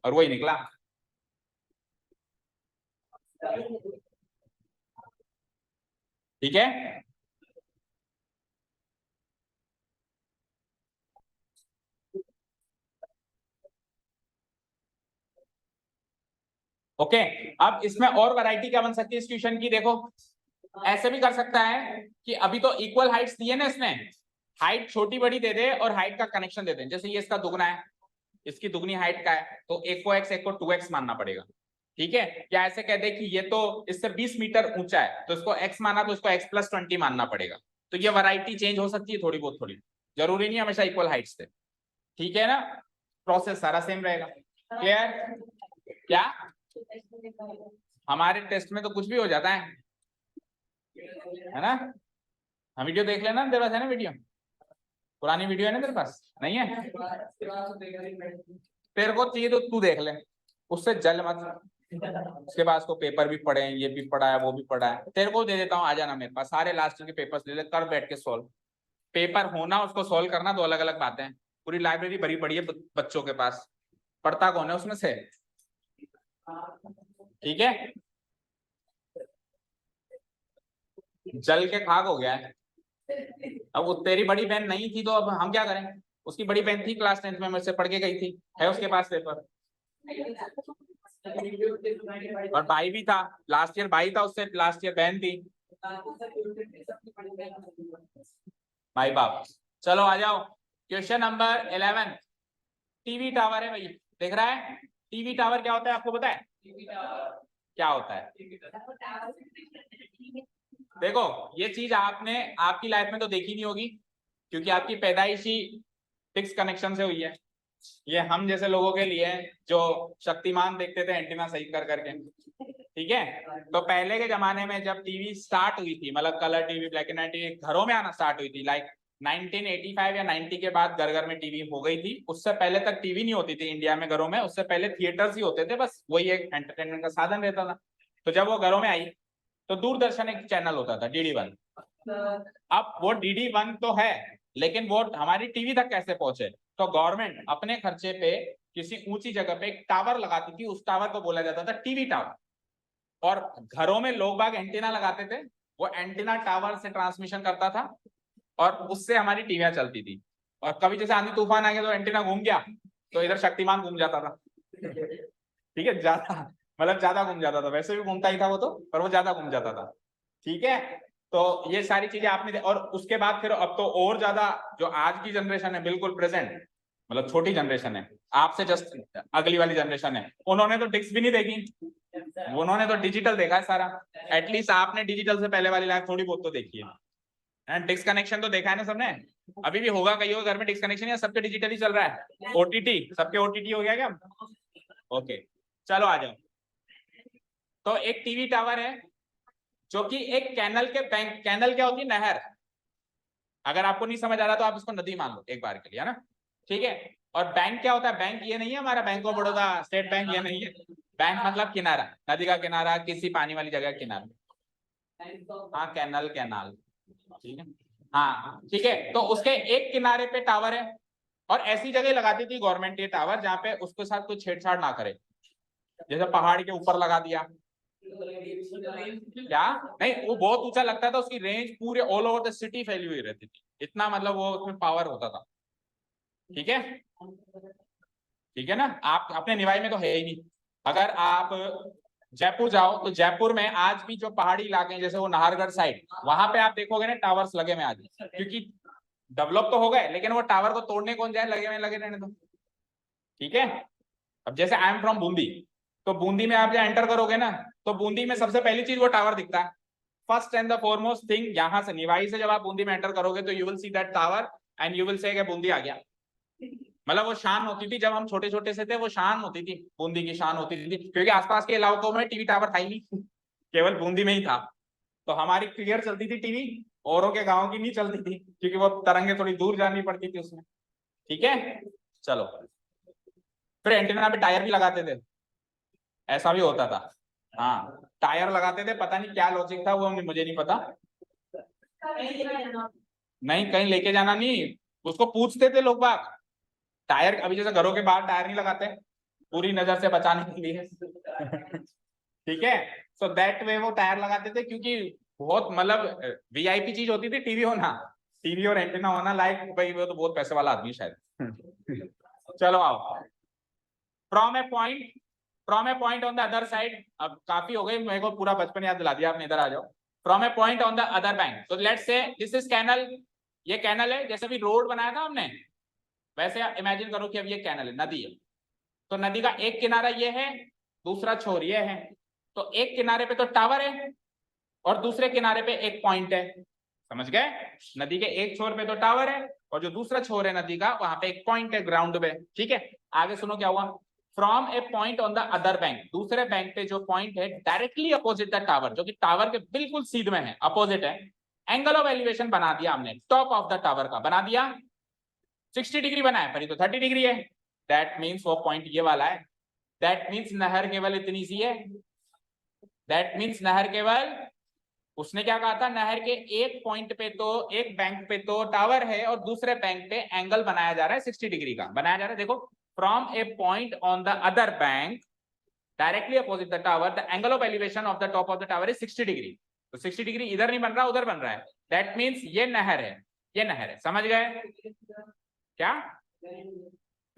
और वही निकला। ठीक है, ओके। अब इसमें और वैरायटी क्या बन सकती है इस क्वेश्चन की, देखो ऐसे भी कर सकता है कि अभी तो इक्वल हाइट्स दिए ना इसने, हाइट छोटी बड़ी दे दे और हाइट का कनेक्शन दे दे। जैसे ये इसका दुगना है, इसकी दुगनी हाइट का है, तो एक को x एक को 2x मानना पड़ेगा। ठीक है, या ऐसे कह दे कि ये तो इससे 20 मीटर ऊंचा है, तो इसको x माना तो इसको x+20 मानना पड़ेगा। तो ये वैरायटी चेंज हो सकती है थोड़ी बहुत, थोड़ी, जरूरी नहीं हमेशा इक्वल हाइट्स थे। ठीक है ना, प्रोसेस सारा सेम रहेगा। क्लियर? क्या हमारे टेस्ट में तो कुछ भी हो जाता है ना। हम वीडियो देख लेना, तेरे पास है ना वीडियो, पुरानी वीडियो है ना तेरे पास, नहीं है? तेरे को चाहिए तो तू देख ले, उससे जल मत। उसके बाद को पेपर भी पढ़े, ये भी पढ़ा है वो भी पढ़ा है, तेरे को दे देता हूँ, आ जाना मेरे पास, सारे लास्ट ईयर के पेपर्स ले ले, कर बैठ के सॉल्व। पेपर होना उसको सॉल्व करना दो अलग अलग बातें हैं। पूरी लाइब्रेरी भरी पड़ी है बच्चों के पास, पढ़ता कौन है उसमें से? ठीक है, जल के खाक हो गया है। अब वो तेरी बड़ी बहन नहीं थी तो अब हम क्या करें, उसकी बड़ी बहन थी क्लास 10th में, मुझसे पढ़ के गई थी, है उसके पास पेपर, और भाई भी था, लास्ट ईयर भाई था उससे, लास्ट ईयर बहन थी, भाई बाप। चलो आ जाओ, क्वेश्चन नंबर 11। टीवी टावर है भाई, देख रहा है, टीवी टावर क्या होता है आपको पता है क्या होता है? देखो ये चीज आपने आपकी लाइफ में तो देखी नहीं होगी, क्योंकि आपकी पैदाइश ही फिक्स कनेक्शन से हुई है। ये हम जैसे लोगों के लिए जो शक्तिमान देखते थे एंटीना सही कर करके, ठीक है। तो पहले के जमाने में जब टीवी स्टार्ट हुई थी, मतलब colour TV, black and white TV घरों में आना स्टार्ट हुई थी, लाइक 1985 या 90 के बाद घर घर में टीवी हो गई थी। उससे पहले तक टीवी नहीं होती थी इंडिया में घरों में, उससे पहले थिएटर्स ही होते थे, बस वही एक एंटरटेनमेंट का साधन रहता था। तो जब वो घरों में आई तो दूरदर्शन एक चैनल होता था, DD1। अब वो DD1 तो है, लेकिन वो हमारी टीवी तक कैसे पहुंचे? तो गवर्नमेंट अपने खर्चे पे किसी ऊंची जगह पे एक टावर लगाती थी, उस टावर को बोला जाता था टीवी टावर। और घरों में लोग बाग एंटीना लगाते थे, वो एंटीना टावर से ट्रांसमिशन करता था और उससे हमारी टीवियां चलती थी। और कभी जैसे आंधी तूफान आ गया तो एंटीना घूम गया, तो इधर शक्तिमान घूम जाता था, ठीक है, ज्यादा मतलब ज्यादा घूम जाता था, वैसे भी घूमता ही था वो तो, पर वो ज्यादा घूम जाता था, ठीक है। तो ये सारी चीजें आपने, और उसके बाद फिर अब तो और ज्यादा, जो आज की जनरेशन है बिल्कुल प्रेजेंट, मतलब छोटी जनरेशन है आपसे जस्ट अगली वाली जनरेशन है, उन्होंने तो डिस्क भी नहीं देखी, उन्होंने तो डिजिटल देखा है सारा। एटलीस्ट आपने डिजिटल से पहले वाली लाइफ थोड़ी बहुत तो देखी है, डिस्क कनेक्शन तो देखा है ना सबने, अभी भी होगा कहीं घर में डिस्क कनेक्शन, या सबके डिजिटली चल रहा है? OTT, सबके OTT हो गया क्या? ओके, चलो आ जाओ। तो एक टीवी टावर है जो कि एक कैनल के बैंक, कैनल क्या होती है? नहर। अगर आपको नहीं समझ आ रहा तो आप इसको नदी मान लो एक बार के लिए, है ना, ठीक है। और बैंक क्या होता है? बैंक ये नहीं है हमारा bank of Baroda, state bank ये नहीं है। बैंक मतलब किनारा, नदी का किनारा, किसी पानी वाली जगह किनारा, हाँ कैनल, कैनाल, ठीक है, हाँ ठीक है। तो उसके एक किनारे पे टावर है, और ऐसी जगह लगाती थी गवर्नमेंट ये टावर जहाँ पे उसके साथ कोई छेड़छाड़ ना करे, जैसे पहाड़ के ऊपर लगा दिया, क्या नहीं, वो बहुत ऊंचा लगता था, उसकी रेंज पूरे ऑल ओवर द सिटी फैली हुई रहती थी, इतना मतलब वो उसमें पावर होता था, ठीक है, ठीक है ना। आप अपने निवाई में तो है ही नहीं। अगर आप जयपुर जाओ तो जयपुर में आज भी जो पहाड़ी इलाके हैं, जैसे वो नाहरगढ़ साइड, वहां पे आप देखोगे ना टावर्स लगे हुए आज, क्योंकि डेवलप तो हो गए, लेकिन वो टावर को तोड़ने कौन जाए, लगे रहने दो, ठीक है। अब जैसे आई एम फ्रॉम बूंदी, तो बूंदी में आप जब एंटर करोगे ना, तो बूंदी में सबसे पहली चीज वो टावर दिखता है, first and the foremost thing. यहाँ से निवाई से जब आप बूंदी में एंटर करोगे तो you will see that tower and you will see बूंदी आ गया। मतलब वो शान होती थी, जब हम छोटे छोटे से थे, वो शान होती थी, बूंदी की शान होती थी, क्योंकि आसपास के इलाकों में टीवी टावर था ही नहीं, केवल बूंदी में ही था। तो हमारी क्लियर चलती थी टीवी, औरों के गाँव की नहीं चलती थी, क्योंकि वो तरंगे थोड़ी दूर जानी पड़ती थी उसमें, ठीक है। चलो, फिर एंटीना पे टायर भी लगाते थे, ऐसा भी होता था, हाँ टायर लगाते थे, पता नहीं क्या लॉजिक था वो मुझे नहीं पता। नहीं कहीं लेके जाना नहीं, उसको पूछते थे लोग बाग, टायर अभी जैसे घरों के बाहर टायर नहीं लगाते पूरी नजर से बचाने के लिए, ठीक है। सो दैट वे वो टायर लगाते थे, क्योंकि बहुत मतलब VIP चीज होती थी टीवी होना, टीवी और एंटीना होना, लाइक भाई वो तो बहुत पैसे वाला आदमी शायद। चलो आओ, from a point, from a point on the other side, अब काफी हो गई, मेरे को पूरा बचपन याद दिला दिया आपने, इधर आ जाओ। From a point on the other bank, तो let's say this is canal, ये कैनल है, जैसे भी रोड बनाया था हमने, वैसे इमेजिन करो कि अब ये कैनल है, नदी है। तो नदी का एक किनारा ये है, दूसरा छोर ये है, तो एक किनारे पे तो टावर है और दूसरे किनारे पे एक पॉइंट है, समझ गए? नदी के एक छोर पे तो टावर है और जो दूसरा छोर है नदी का, वहां पे एक पॉइंट है ग्राउंड पे, ठीक है। आगे सुनो क्या हुआ, from a point on the other bank, दूसरे बैंक पे जो पॉइंट है डायरेक्टली अपोजिट द टावर, जो कि टावर के बिल्कुल सीध में है, अपोजिट है, एंगल ऑफ एलिवेशन बना दिया हमने, टॉप ऑफ द टावर का बना दिया 60 डिग्री बनाया, पर ये तो 30 डिग्री है, दैट मीन्स वो पॉइंट ये वाला है, दैट मीन्स नहर केवल इतनी सी है, दैट मीन्स नहर केवल, उसने क्या कहा था, नहर के एक पॉइंट पे तो, एक बैंक पे तो टावर है और दूसरे बैंक पे एंगल बनाया जा रहा है 60 डिग्री का बनाया जा रहा है, देखो from a point on the other bank, directly opposite the tower, the angle of elevation of the top of the tower is 60 degree. तो 60 डिग्री इधर नहीं बन रहा, उधर बन रहा है। दैट मीन्स ये नहर है, ये नहर है। समझ गए? क्या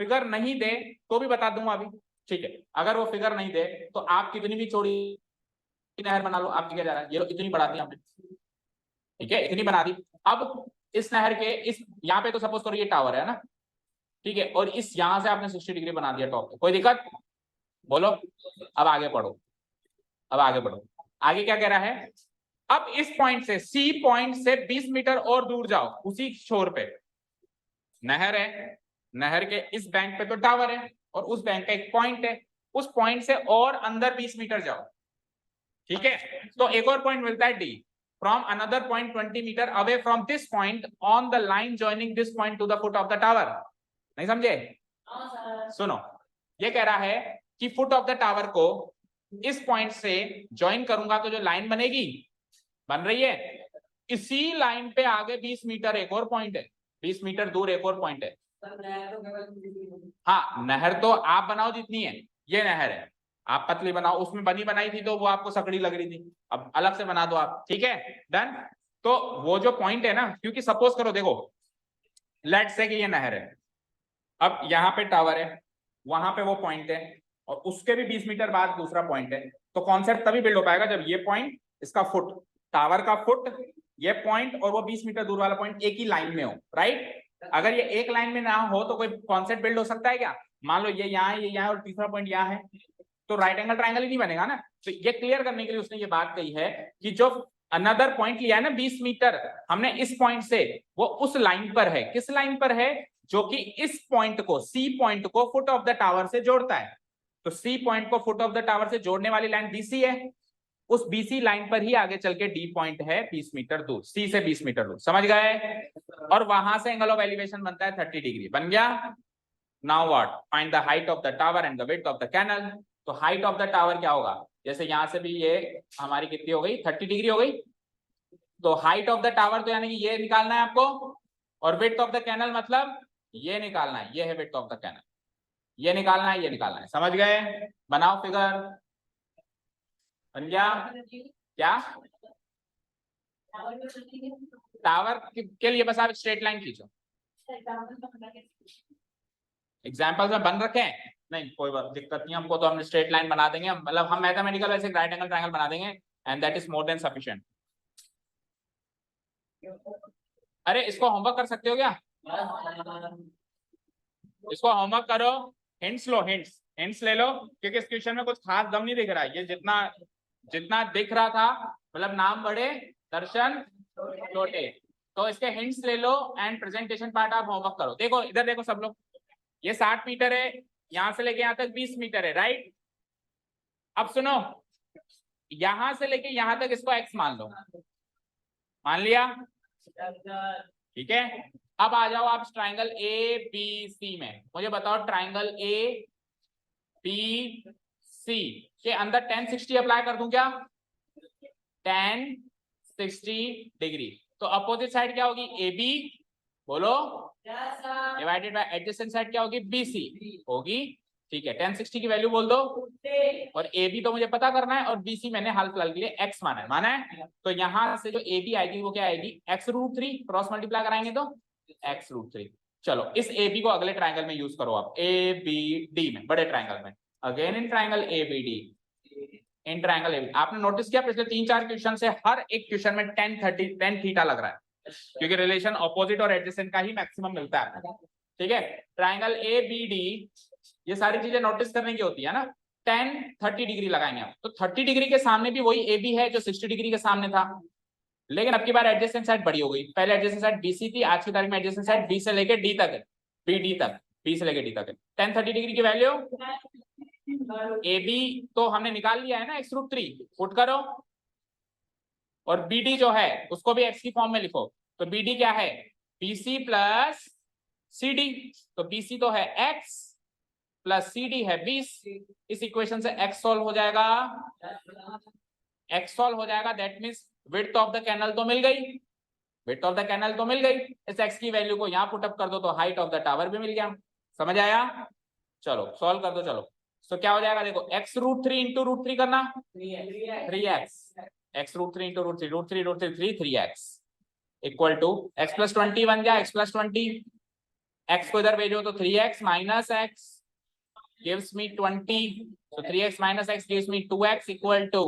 फिगर नहीं दे तो भी बता दूंगा अभी, ठीक है। अगर वो फिगर नहीं दे तो आप कितनी भी चौड़ी नहर बना लो, आपकी क्या जा रहा है, ये लो इतनी बढ़ा दी हमने, ठीक है, इतनी बना दी। अब इस नहर के इस यहाँ पे तो सपोज करो ये टावर है ना, ठीक है, और इस यहां से आपने 60 डिग्री बना दिया टॉप पे, कोई दिक्कत? बोलो। अब आगे पढ़ो, अब आगे बढ़ो। आगे क्या कह रहा है? अब इस पॉइंट से, सी पॉइंट से 20 मीटर और दूर जाओ, उसी छोर पे नहर है, नहर के इस बैंक पे तो टावर है, और उस बैंक का एक पॉइंट है, उस पॉइंट से और अंदर 20 मीटर जाओ, ठीक है। तो एक और पॉइंट मिलता है D, from another point 20 metre away from this point on the line joining this point to the foot of the tower. नहीं समझे? सुनो, ये कह रहा है कि फुट ऑफ द टावर को इस पॉइंट से ज्वाइन करूंगा तो जो लाइन बनेगी, बन रही है, इसी लाइन पे आगे 20 मीटर एक और पॉइंट है, 20 मीटर दूर एक और पॉइंट है। हाँ, नहर तो आप बनाओ जितनी है, ये नहर है, आप पतली बनाओ, उसमें बनी बनाई थी तो वो आपको सकड़ी लग रही थी, अब अलग से बना दो आप, ठीक है, डन। तो वो जो पॉइंट है ना, क्योंकि सपोज करो, देखो लेट्स से कि ये नहर है, अब यहाँ पे टावर है, वहां पे वो पॉइंट है, और उसके भी 20 मीटर बाद दूसरा पॉइंट है। तो कॉन्सेप्ट तभी बिल्ड हो पाएगा जब ये पॉइंट, इसका फुट, टावर का फुट, ये पॉइंट और वो 20 मीटर दूर वाला पॉइंट एक ही लाइन में हो, राइट। अगर ये एक लाइन में ना हो तो कोई कॉन्सेप्ट बिल्ड हो सकता है क्या? मान लो ये यहाँ है, ये यहाँ है, और तीसरा पॉइंट यहाँ है, तो राइट एंगल ट्रायंगल ही नहीं बनेगा ना। तो ये क्लियर करने के लिए उसने ये बात कही है कि जो अनदर पॉइंट लिया है ना 20 मीटर, हमने इस पॉइंट से, वो उस लाइन पर है, किस लाइन पर है, जो कि इस पॉइंट को, सी पॉइंट को फुट ऑफ द टावर से जोड़ता है। तो सी पॉइंट को फुट ऑफ द टावर से जोड़ने वाली लाइन बीसी है, उस बीसी लाइन पर ही आगे चल के डी पॉइंट है 20 मीटर दूर, सी से 20 मीटर दूर, समझ गए? और वहां से एंगल ऑफ एलिवेशन बनता है 30 डिग्री, बन गया। Now what? Find the height of the tower and the width of the canal. तो हाइट ऑफ द टावर क्या होगा? जैसे यहां से भी ये हमारी कितनी हो गई, 30 डिग्री हो गई। तो हाइट ऑफ द टावर तो यानी कि ये निकालना है आपको, और विड्थ ऑफ द कैनल मतलब ये निकालना है, ये है विड्थ ऑफ द कैनल, ये निकालना है, ये निकालना है, समझ गए? बनाओ फिगर, बन गया क्या? टावर के लिए बस आप स्ट्रेट लाइन खींचो, एग्जाम्पल्स में बन रखे हैं, नहीं कोई बात दिक्कत नहीं हमको, तो हम स्ट्रेट लाइन बना देंगे, मतलब हम मैथमेटिकल ऐसे राइट एंगल ट्रायंगल बना देंगे, and that is more than sufficient. अरे इसको होमवर्क कर सकते हो क्या? इसको होमवर्क करो, हिंट्स लो, हिंट्स ले लो, क्योंकि इस क्वेश्चन में कुछ खास दम नहीं दिख रहा है, ये जितना जितना दिख रहा था, मतलब नाम बड़े दर्शन छोटे, तो इसके हिंट्स ले लो एंड प्रेजेंटेशन पार्ट आप होमवर्क करो। देखो इधर देखो सब लोग, ये 60 मीटर है, यहां से लेके यहां तक 20 मीटर है, राइट। अब सुनो, यहां से लेके यहां तक इसको x मान लो, मान लिया, ठीक है। अब आ जाओ आप ट्राइंगल ए बी सी में, मुझे बताओ ट्राइंगल ए बी सी के अंदर tan 60 अप्लाई कर दूं क्या? tan 60 डिग्री, तो अपोजिट साइड क्या होगी? ए बी, बोलो, डिवाइडेड बाय एडजेसेंट साइड क्या होगी? बीसी होगी, ठीक है। tan 60 की वैल्यू बोल दो, और ए बी तो मुझे पता करना है, और बीसी मैंने हाल फिलहाल के लिए x माना है, माना है। तो यहां से जो ए बी आएगी वो क्या आएगी? x√3, क्रॉस मल्टीप्लाई कराएंगे तो x√3। चलो इस ए बी को अगले ट्राइंगल में यूज करो आप, ए बी डी में, बड़े ट्राइंगल में, again in triangle A B D, in triangle A B. आपने नोटिस किया पिछले 3-4 क्वेश्चन से हर एक क्वेश्चन में tan थीटा लग रहा है, क्योंकि रिलेशन ऑपोजिट और एडजेसेंट का ही मैक्सिमम मिलता है, ठीक है। ट्राइंगल ए बी डी, ये सारी चीजें नोटिस करने की होती है ना। tan 30 डिग्री लगाएंगे आप, तो 30 डिग्री के सामने भी वही ए बी है जो 60 डिग्री के सामने था, लेकिन अब की बार एडजेसेंट साइड बड़ी हो गई। पहले एडजेसेंट साइड बीसी थी, आज की तारीख में एडजेसेंट साइड बी से लेके डी तक है, बी डी तक, बी से लेके डी तक है। tan 30 डिग्री की वैल्यू ए बी तो हमने निकाल लिया है ना, x√3 पुट करो, और बी डी जो है उसको भी x की फॉर्म में लिखो, तो बी डी क्या है? BC प्लस सी डी, तो BC तो है x प्लस सी डी है 20, इस इक्वेशन से x सॉल्व हो जाएगा, x सॉल्व हो जाएगा, that means width of the canal तो मिल गई, विड्थ ऑफ द कैनल तो मिल गई, इस x की वैल्यू को यहाँ पुटअप कर दो तो हाइट ऑफ द टावर भी मिल गया, समझ आया? चलो सॉल्व कर दो, चलो तो क्या हो जाएगा देखो, x√3 इंटू √3 करना 3x, x√3 into √3 3x equal to x+20 बन गया, x+20 x को इधर भेजो तो 3x minus x gives me 20, so 3x minus x gives me 2x equal to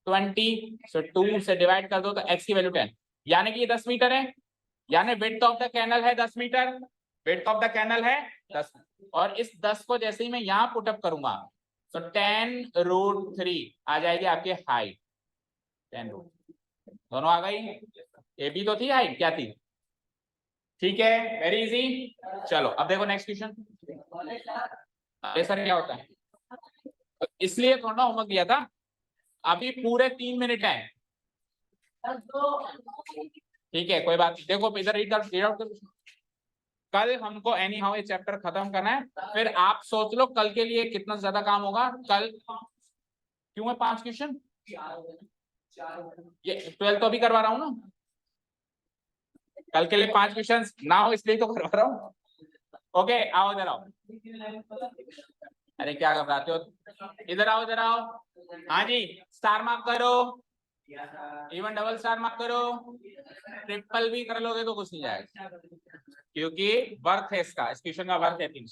20, so 2 से डिवाइड कर दो तो x की वैल्यू 10, यानी कि ये 10 मीटर है, यानी विड्थ ऑफ द कैनल है 10 metre, width of the canal है 10, और इस 10 को जैसे ही मैं यहाँ पुटअप करूंगा तो 10√3 आ जाएगी आपकी हाइट, 10√3 दोनों आ गई, ए बी तो थी हाइट, क्या थी, ठीक है, वेरी इजी। चलो अब देखो नेक्स्ट क्वेश्चन, सर क्या होता है, तो इसलिए थोड़ा होमवर्क दिया था, अभी पूरे 3 मिनट है, ठीक है कोई बात नहीं, देखो इधर रीड आउट कर, कल हमको एनी हाउ ये चैप्टर खत्म करना है, फिर आप सोच लो कल के लिए कितना ज्यादा काम होगा, कल क्यों है 5 क्वेश्चन, ये 12 तो अभी करवा रहा हूँ ना, कल के लिए 5 क्वेश्चन ना हो इसलिए तो करवा रहा हूँ, ओके आओ इधर आओ, अरे क्या घबराते हो, इधर आओ इधर आओ, हाँ जी स्टार मार्क करो, इवन डबल स्टार मार्क करो, ट्रिपल भी कर लोगे तो कुछ नहीं जाएगा, क्योंकि वर्थ है इसका, इस क्वेश्चन का वर्थ है 3,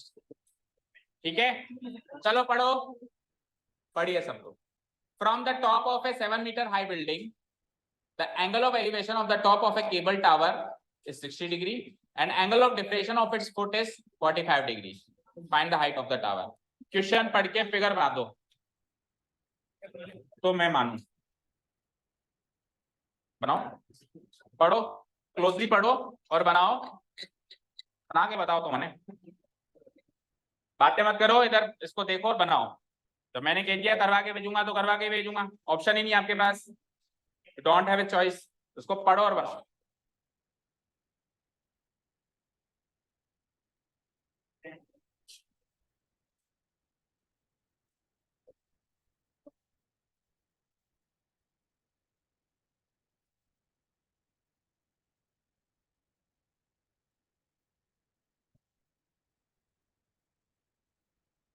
ठीक है, चलो पढ़ो, पढ़िए सबको, from the top of a 7 metre high building the angle of elevation of the top of a cable tower is 60 degree and angle of depression of its foot is 45 degree, find the height of the tower। Question पढ़ के figure बना दो तो मैं मानूं, बनाओ, पढ़ो closely पढ़ो और बनाओ, बना के बताओ तो मैंने, बातें मत करो, इधर इसको देखो और बनाओ, तो मैंने कह दिया करवा के भेजूंगा तो करवा के भेजूंगा, ऑप्शन ही नहीं आपके पास, डोंट हैव ए चॉइस, उसको पढ़ो और बनाओ।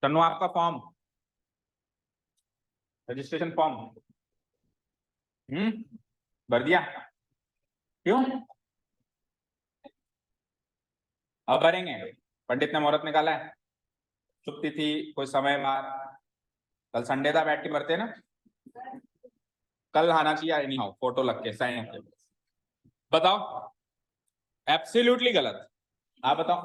तनु आपका फॉर्म, रजिस्ट्रेशन फॉर्म भर दिया, क्यों अब भरेंगे, पंडित ने मुहूर्त निकाला है, छुट्टी थी कोई समय बार, कल संडे था बैठ के भरते ना, कल आना चाहिए एनी हाउ फोटो लग के साइन के, बताओ एब्सोल्युटली गलत, आप बताओ,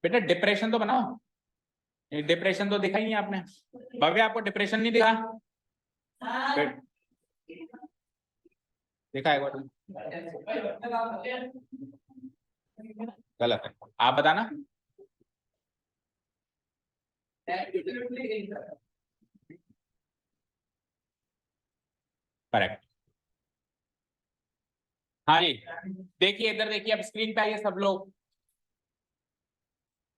बेटा डिप्रेशन तो बनाओ, डिप्रेशन तो दिखा ही नहीं आपने, भव्य आपको डिप्रेशन नहीं दिखा, देखा है गलत है, आप बताना, करेक्ट, हाँ जी देखिए इधर देखिए, अब स्क्रीन पे आइए सब लोग,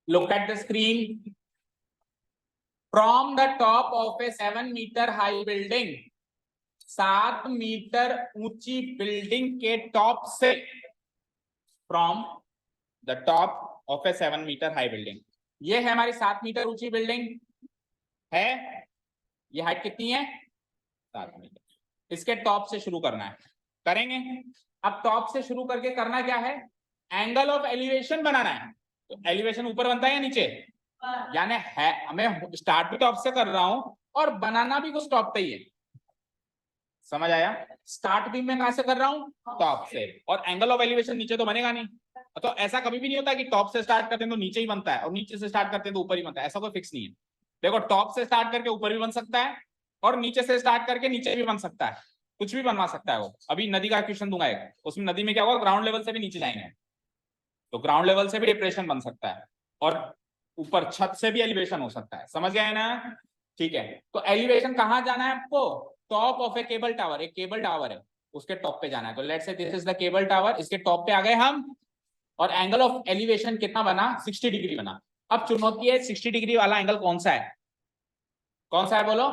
look at the screen, from the top of a 7 meter high building, 7 metre ऊंची बिल्डिंग के टॉप से, from the top of a 7 metre high building, ये है हमारी 7 मीटर ऊंची बिल्डिंग है, ये हाइट कितनी है 7 मीटर, इसके टॉप से शुरू करना है, करेंगे, अब टॉप से शुरू करके करना क्या है, एंगल ऑफ एलिवेशन बनाना है, तो एलिवेशन ऊपर बनता है या नीचे, यानी है मैं स्टार्ट भी टॉप से कर रहा हूं और बनाना भी कुछ टॉप पे ही है, समझ आया, स्टार्ट भी मैं कहां से कर रहा हूं टॉप से, और एंगल ऑफ एलिवेशन नीचे तो बनेगा नहीं, तो ऐसा कभी भी नहीं होता कि टॉप से स्टार्ट करते हैं तो नीचे ही बनता है और नीचे से स्टार्ट करते हैं तो ऊपर ही बनता है, ऐसा कोई फिक्स नहीं है, देखो टॉप से स्टार्ट करके ऊपर भी बन सकता है और नीचे से स्टार्ट करके नीचे भी बन सकता है, कुछ भी बनवा सकता है वो, अभी नदी का क्वेश्चन दूंगा एक, उसमें नदी में क्या होगा ग्राउंड लेवल से भी नीचे जाएंगे, तो ग्राउंड लेवल से भी डिप्रेशन बन सकता है और ऊपर छत से भी एलिवेशन हो सकता है, समझ गए ना, ठीक है, तो एलिवेशन कहां जाना है आपको, top of a cable tower, एक केबल टावर है उसके टॉप पे जाना है, तो let's say this is the cable tower, इसके टॉप पे आ गए हम, और एंगल ऑफ एलिवेशन कितना बना 60 डिग्री बना, अब चुनौती है 60 डिग्री वाला एंगल कौन सा है, कौन सा है बोलो,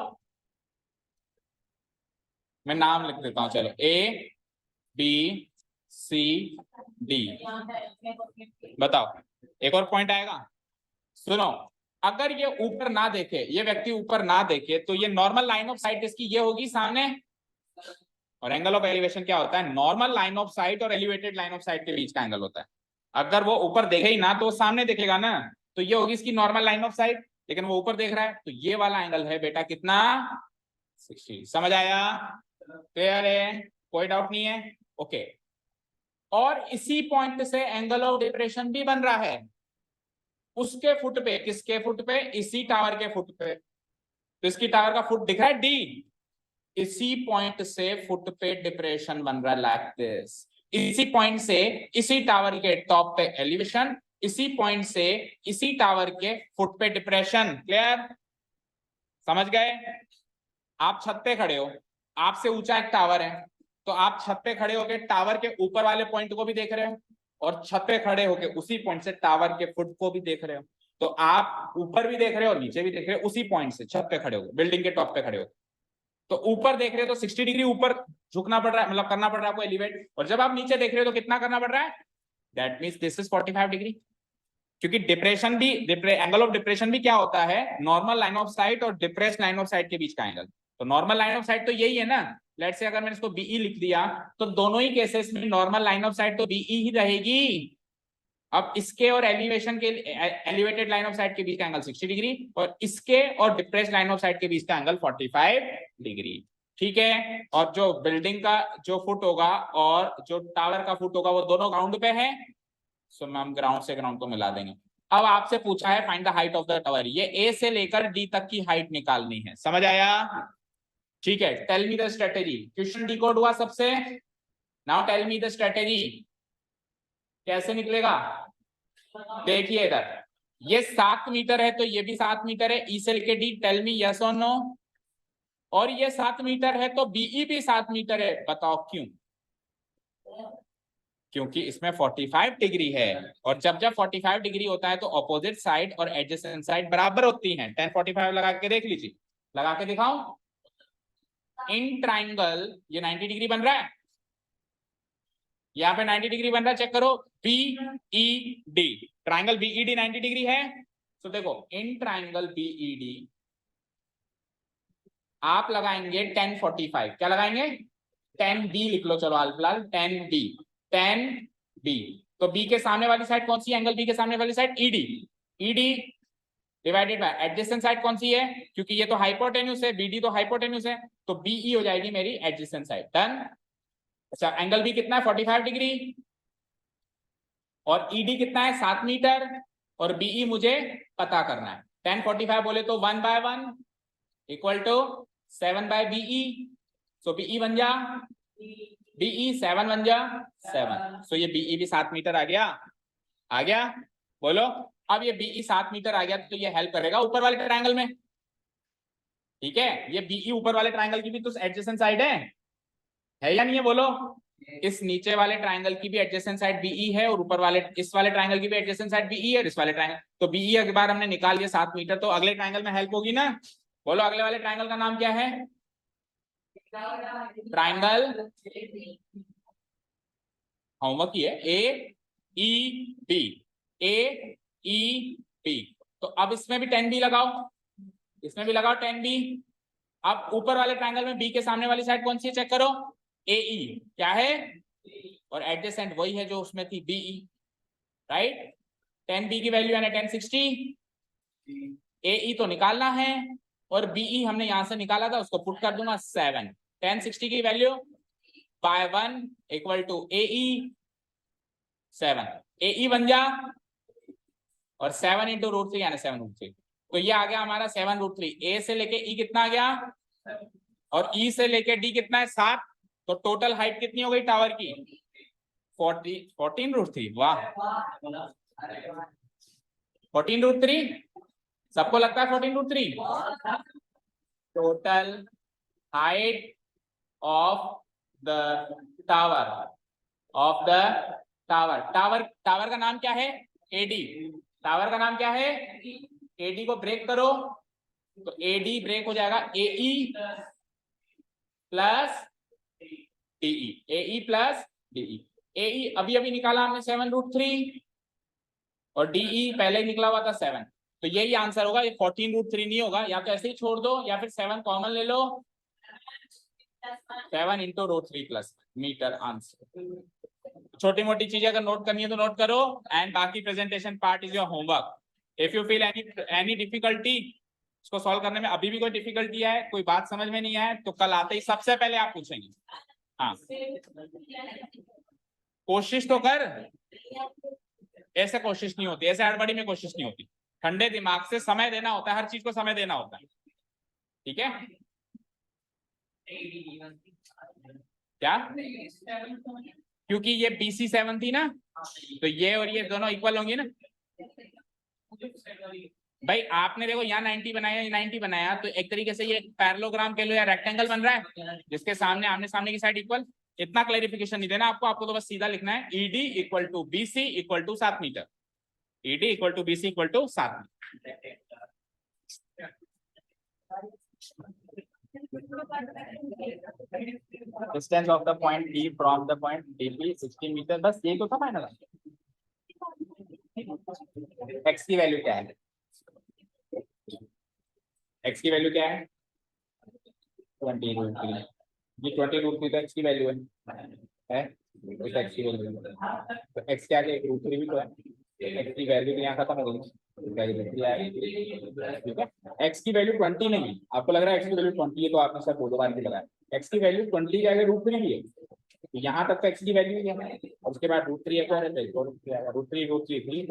मैं नाम लिख देता हूं, चलो A B सी डी। बताओ एक और पॉइंट आएगा। सुनो, अगर ये ऊपर ना देखे, ये व्यक्ति ऊपर ना देखे, तो ये नॉर्मल लाइन ऑफ साइट इसकी ये होगी सामने। और एंगल ऑफ एलिवेशन क्या होता है? नॉर्मल लाइन ऑफ साइट और एलिवेटेड लाइन ऑफ साइट के बीच का एंगल होता है। अगर वो ऊपर देखे ही ना तो सामने देखेगा ना, तो ये होगी इसकी नॉर्मल लाइन ऑफ साइट, लेकिन वो ऊपर देख रहा है, तो ये वाला एंगल है बेटा कितना? 60। समझ आया? क्लियर है? कोई डाउट नहीं है? ओके। और इसी पॉइंट से एंगल ऑफ डिप्रेशन भी बन रहा है उसके फुट पे। किसके फुट पे? इसी टावर के फुट पे। तो इसकी टावर का फुट दिख रहा है डी, इसी पॉइंट से फुट पे डिप्रेशन बन रहा है लाइक दिस। इसी पॉइंट से इसी टावर के टॉप पे एलिवेशन, इसी पॉइंट से इसी टावर के फुट पे डिप्रेशन। क्लियर? समझ गए? आप छत पे खड़े हो, आपसे ऊंचा एक टावर है, तो आप छत पे खड़े होके टावर के ऊपर वाले पॉइंट को भी देख रहे हो, और छत पे खड़े होके उसी पॉइंट से टावर के फुट को भी देख रहे हो। तो आप ऊपर भी देख रहे हो और नीचे भी देख रहे हो, उसी पॉइंट से छत पे खड़े हो, बिल्डिंग के टॉप पे खड़े हो। तो ऊपर देख रहे हो तो 60 डिग्री ऊपर झुकना पड़ रहा है, मतलब करना पड़ रहा है आपको एलिवेट। और जब आप नीचे देख रहे हो तो कितना करना पड़ रहा है? That means this is 45 degree. क्योंकि डिप्रेशन भी, एंगल ऑफ डिप्रेशन भी क्या होता है? नॉर्मल लाइन ऑफ साइट और डिप्रेस्ड लाइन ऑफ साइट के बीच का एंगल। तो नॉर्मल लाइन ऑफ साइट तो यही है ना। लेट्स से अगर मैंने इसको बीई लिख दिया, तो दोनों ही केसेस में नॉर्मल लाइन ऑफ साइट तो बीई ही रहेगी। अब इसके और एलिवेशन के, एलिवेटेड लाइन ऑफ साइट के बीच का एंगल 60 डिग्री, और इसके और डिप्रेस्ड लाइन ऑफ साइट के बीच का एंगल 45 डिग्री। ठीक है? और जो बिल्डिंग का जो फुट होगा और जो टावर का फुट होगा वो दोनों ग्राउंड पे है, सो हम ग्राउंड से ग्राउंड को मिला देंगे। अब आपसे पूछा है find the height of the tower, ये ए से लेकर डी तक की हाइट निकालनी है। समझ आया? ठीक है, tell me the strategy. Question decode हुआ सबसे? Now tell me the strategy, कैसे निकलेगा? देखिए इधर, ये 7 मीटर है तो ये भी 7 मीटर है, ई से लेके डी। टेल मी यस और नो। और ये 7 मीटर है तो बीई भी 7 मीटर है। बताओ क्यों? क्योंकि इसमें 45 डिग्री है, और जब जब 45 डिग्री होता है तो ऑपोजिट साइड और एडजेसेंट साइड बराबर होती हैं। 1045 लगा के देख लीजिए, लगा के दिखाऊं? इन ट्राइंगल ये 90 डिग्री बन रहा है, यहाँ पे 90 डिग्री बन रहा है, चेक करो। B E D, triangle BED 90 degree है। तो देखो इन ट्राइंगल बीईडी आप लगाएंगे 1045। क्या लगाएंगे? 10 बी लिख लो, चलो फिलहाल 10 बी। 10 बी, तो बी के सामने वाली साइड कौन सी है? एंगल बी के सामने वाली side ED. ED divided by adjacent side कौन सी है? क्योंकि ये तो हाइपोटेन्यूस है, बीडी तो हाइपोटेन्यूस है, तो बीई हो जाएगी मेरी एडजेसेंट साइड। डन। अच्छा, एंगल बी कितना है? 45 डिग्री। और ईडी कितना है? 7 मीटर। और बीई मुझे पता करना है। 1045 बोले तो 1/1 इक्वल टू 7/बीई। सो बीई बन जा, बीई 7 बन जा 7। सो ये बीई भी 7 मीटर आ गया। आ गया? बोलो। अब ये बीई 7 मीटर आ गया तो ये हेल्प करेगा ऊपर वाले ट्रायंगल में। ठीक है, ये बीई ऊपर वाले ट्रायंगल की भी तो एडजेसेंट साइड है या नहीं है? बोलो। इस नीचे वाले ट्रायंगल की भी एडजेसेंट साइड बीई है, और ऊपर वाले इस वाले ट्रायंगल की भी एडजेसेंट साइड बीई है, और इस वाले ट्रायंगल तो बीई एक बार हमने निकाल लिया 7 मीटर, तो अगले ट्रायंगल में हेल्प होगी ना। बोलो अगले वाले ट्रायंगल का नाम क्या है? ट्रायंगल, होमवर्क ही है, ए ई बी। ए ई बी। तो अब इसमें भी 10 बी लगाओ, इसमें भी लगाओ 10 बी। अब ऊपर वाले ट्रायंगल में बी के सामने वाली साइड कौन सी है? चेक करो। ए ई क्या है? और एडजेसेंट वही है जो उसमें थी, बीई। राइट? 10 बी की वैल्यू है ना 1060। ए ई तो निकालना है, और बीई हमने यहां से निकाला था, उसको पुट कर दूंगा 7। 1060 की वैल्यू बाय 1 इक्वल टू ए ई 7। ए ई बन जा, और 7 इंटू √3 यानी 7√3। तो ये आ गया हमारा 7√3। ए से लेके ई कितना आ गया? और ई से लेके डी कितना है? 7। तो टोटल हाइट कितनी हो गई टावर की? 14√3। वाह, 14√3। सबको लगता है 14√3? Total height of the tower, of the tower. Tower का नाम क्या है? एडी। टावर का नाम क्या है? एडी को ब्रेक करो तो एडी ब्रेक हो जाएगा एई प्लस डीई। एई प्लस डीई। AE अभी अभी निकाला हमने 7√3 और DE पहले ही निकला हुआ था 7, तो यही आंसर होगा, ये 14√3 नहीं होगा, या तो ऐसे ही छोड़ दो या फिर 7 कॉमन ले लो, 7 into √3 प्लस मीटर आंसर। छोटी मोटी चीजें अगर नोट करनी है तो नोट करो, एंड बाकी presentation part is your homework. If you feel any difficulty इसको सॉल्व करने में, अभी भी कोई डिफिकल्टी है, कोई बात समझ में नहीं आए, तो कल आते ही सबसे पहले आप पूछेंगे। हाँ कोशिश तो कर, ऐसे कोशिश नहीं होती, ऐसे हड़बड़ी में कोशिश नहीं होती, ठंडे दिमाग से समय देना होता है, हर चीज को समय देना होता है, ठीक है क्या? क्योंकि ये BC7 थी ना, तो ये और ये दोनों इक्वल होंगी ना भाई। आपने देखो यहाँ 90 बनाया, 90 बनाया, तो एक तरीके से ये पैरेललोग्राम कह लो या रेक्टेंगल बन रहा है, जिसके सामने आमने सामने की साइड इक्वल। इतना क्लैरिफिकेशन नहीं देना आपको, आपको तो बस सीधा लिखना है ED equal to BC equal to 7 metre, ED equal to BC equal to 7 metre. Distance of the point D from the point DP 60 metre, बस यही तो था फाइनल। x की वैल्यू क्या है? x की वैल्यू क्या है? 20√3, ये 20√3 तो x की वैल्यू है तो x की वैल्यू तो x क्या है, √3 भी तो है, x की वैल्यू तो यहाँ खत्म हो गई, ठीक है। x की वैल्यू 20 नहीं, आपको लग रहा है x की वैल्यू 20 है तो आपने सब दो बार भी लगाया, x की वैल्यू 20 के आगे √3 भी है, तो यहाँ तक तो x की वैल्यू ही है, और उसके बाद √3 है, √3 20।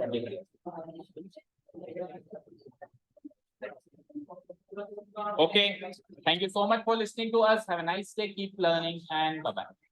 Okay, thank you so much for listening to us. Have a nice day. Keep learning and bye bye.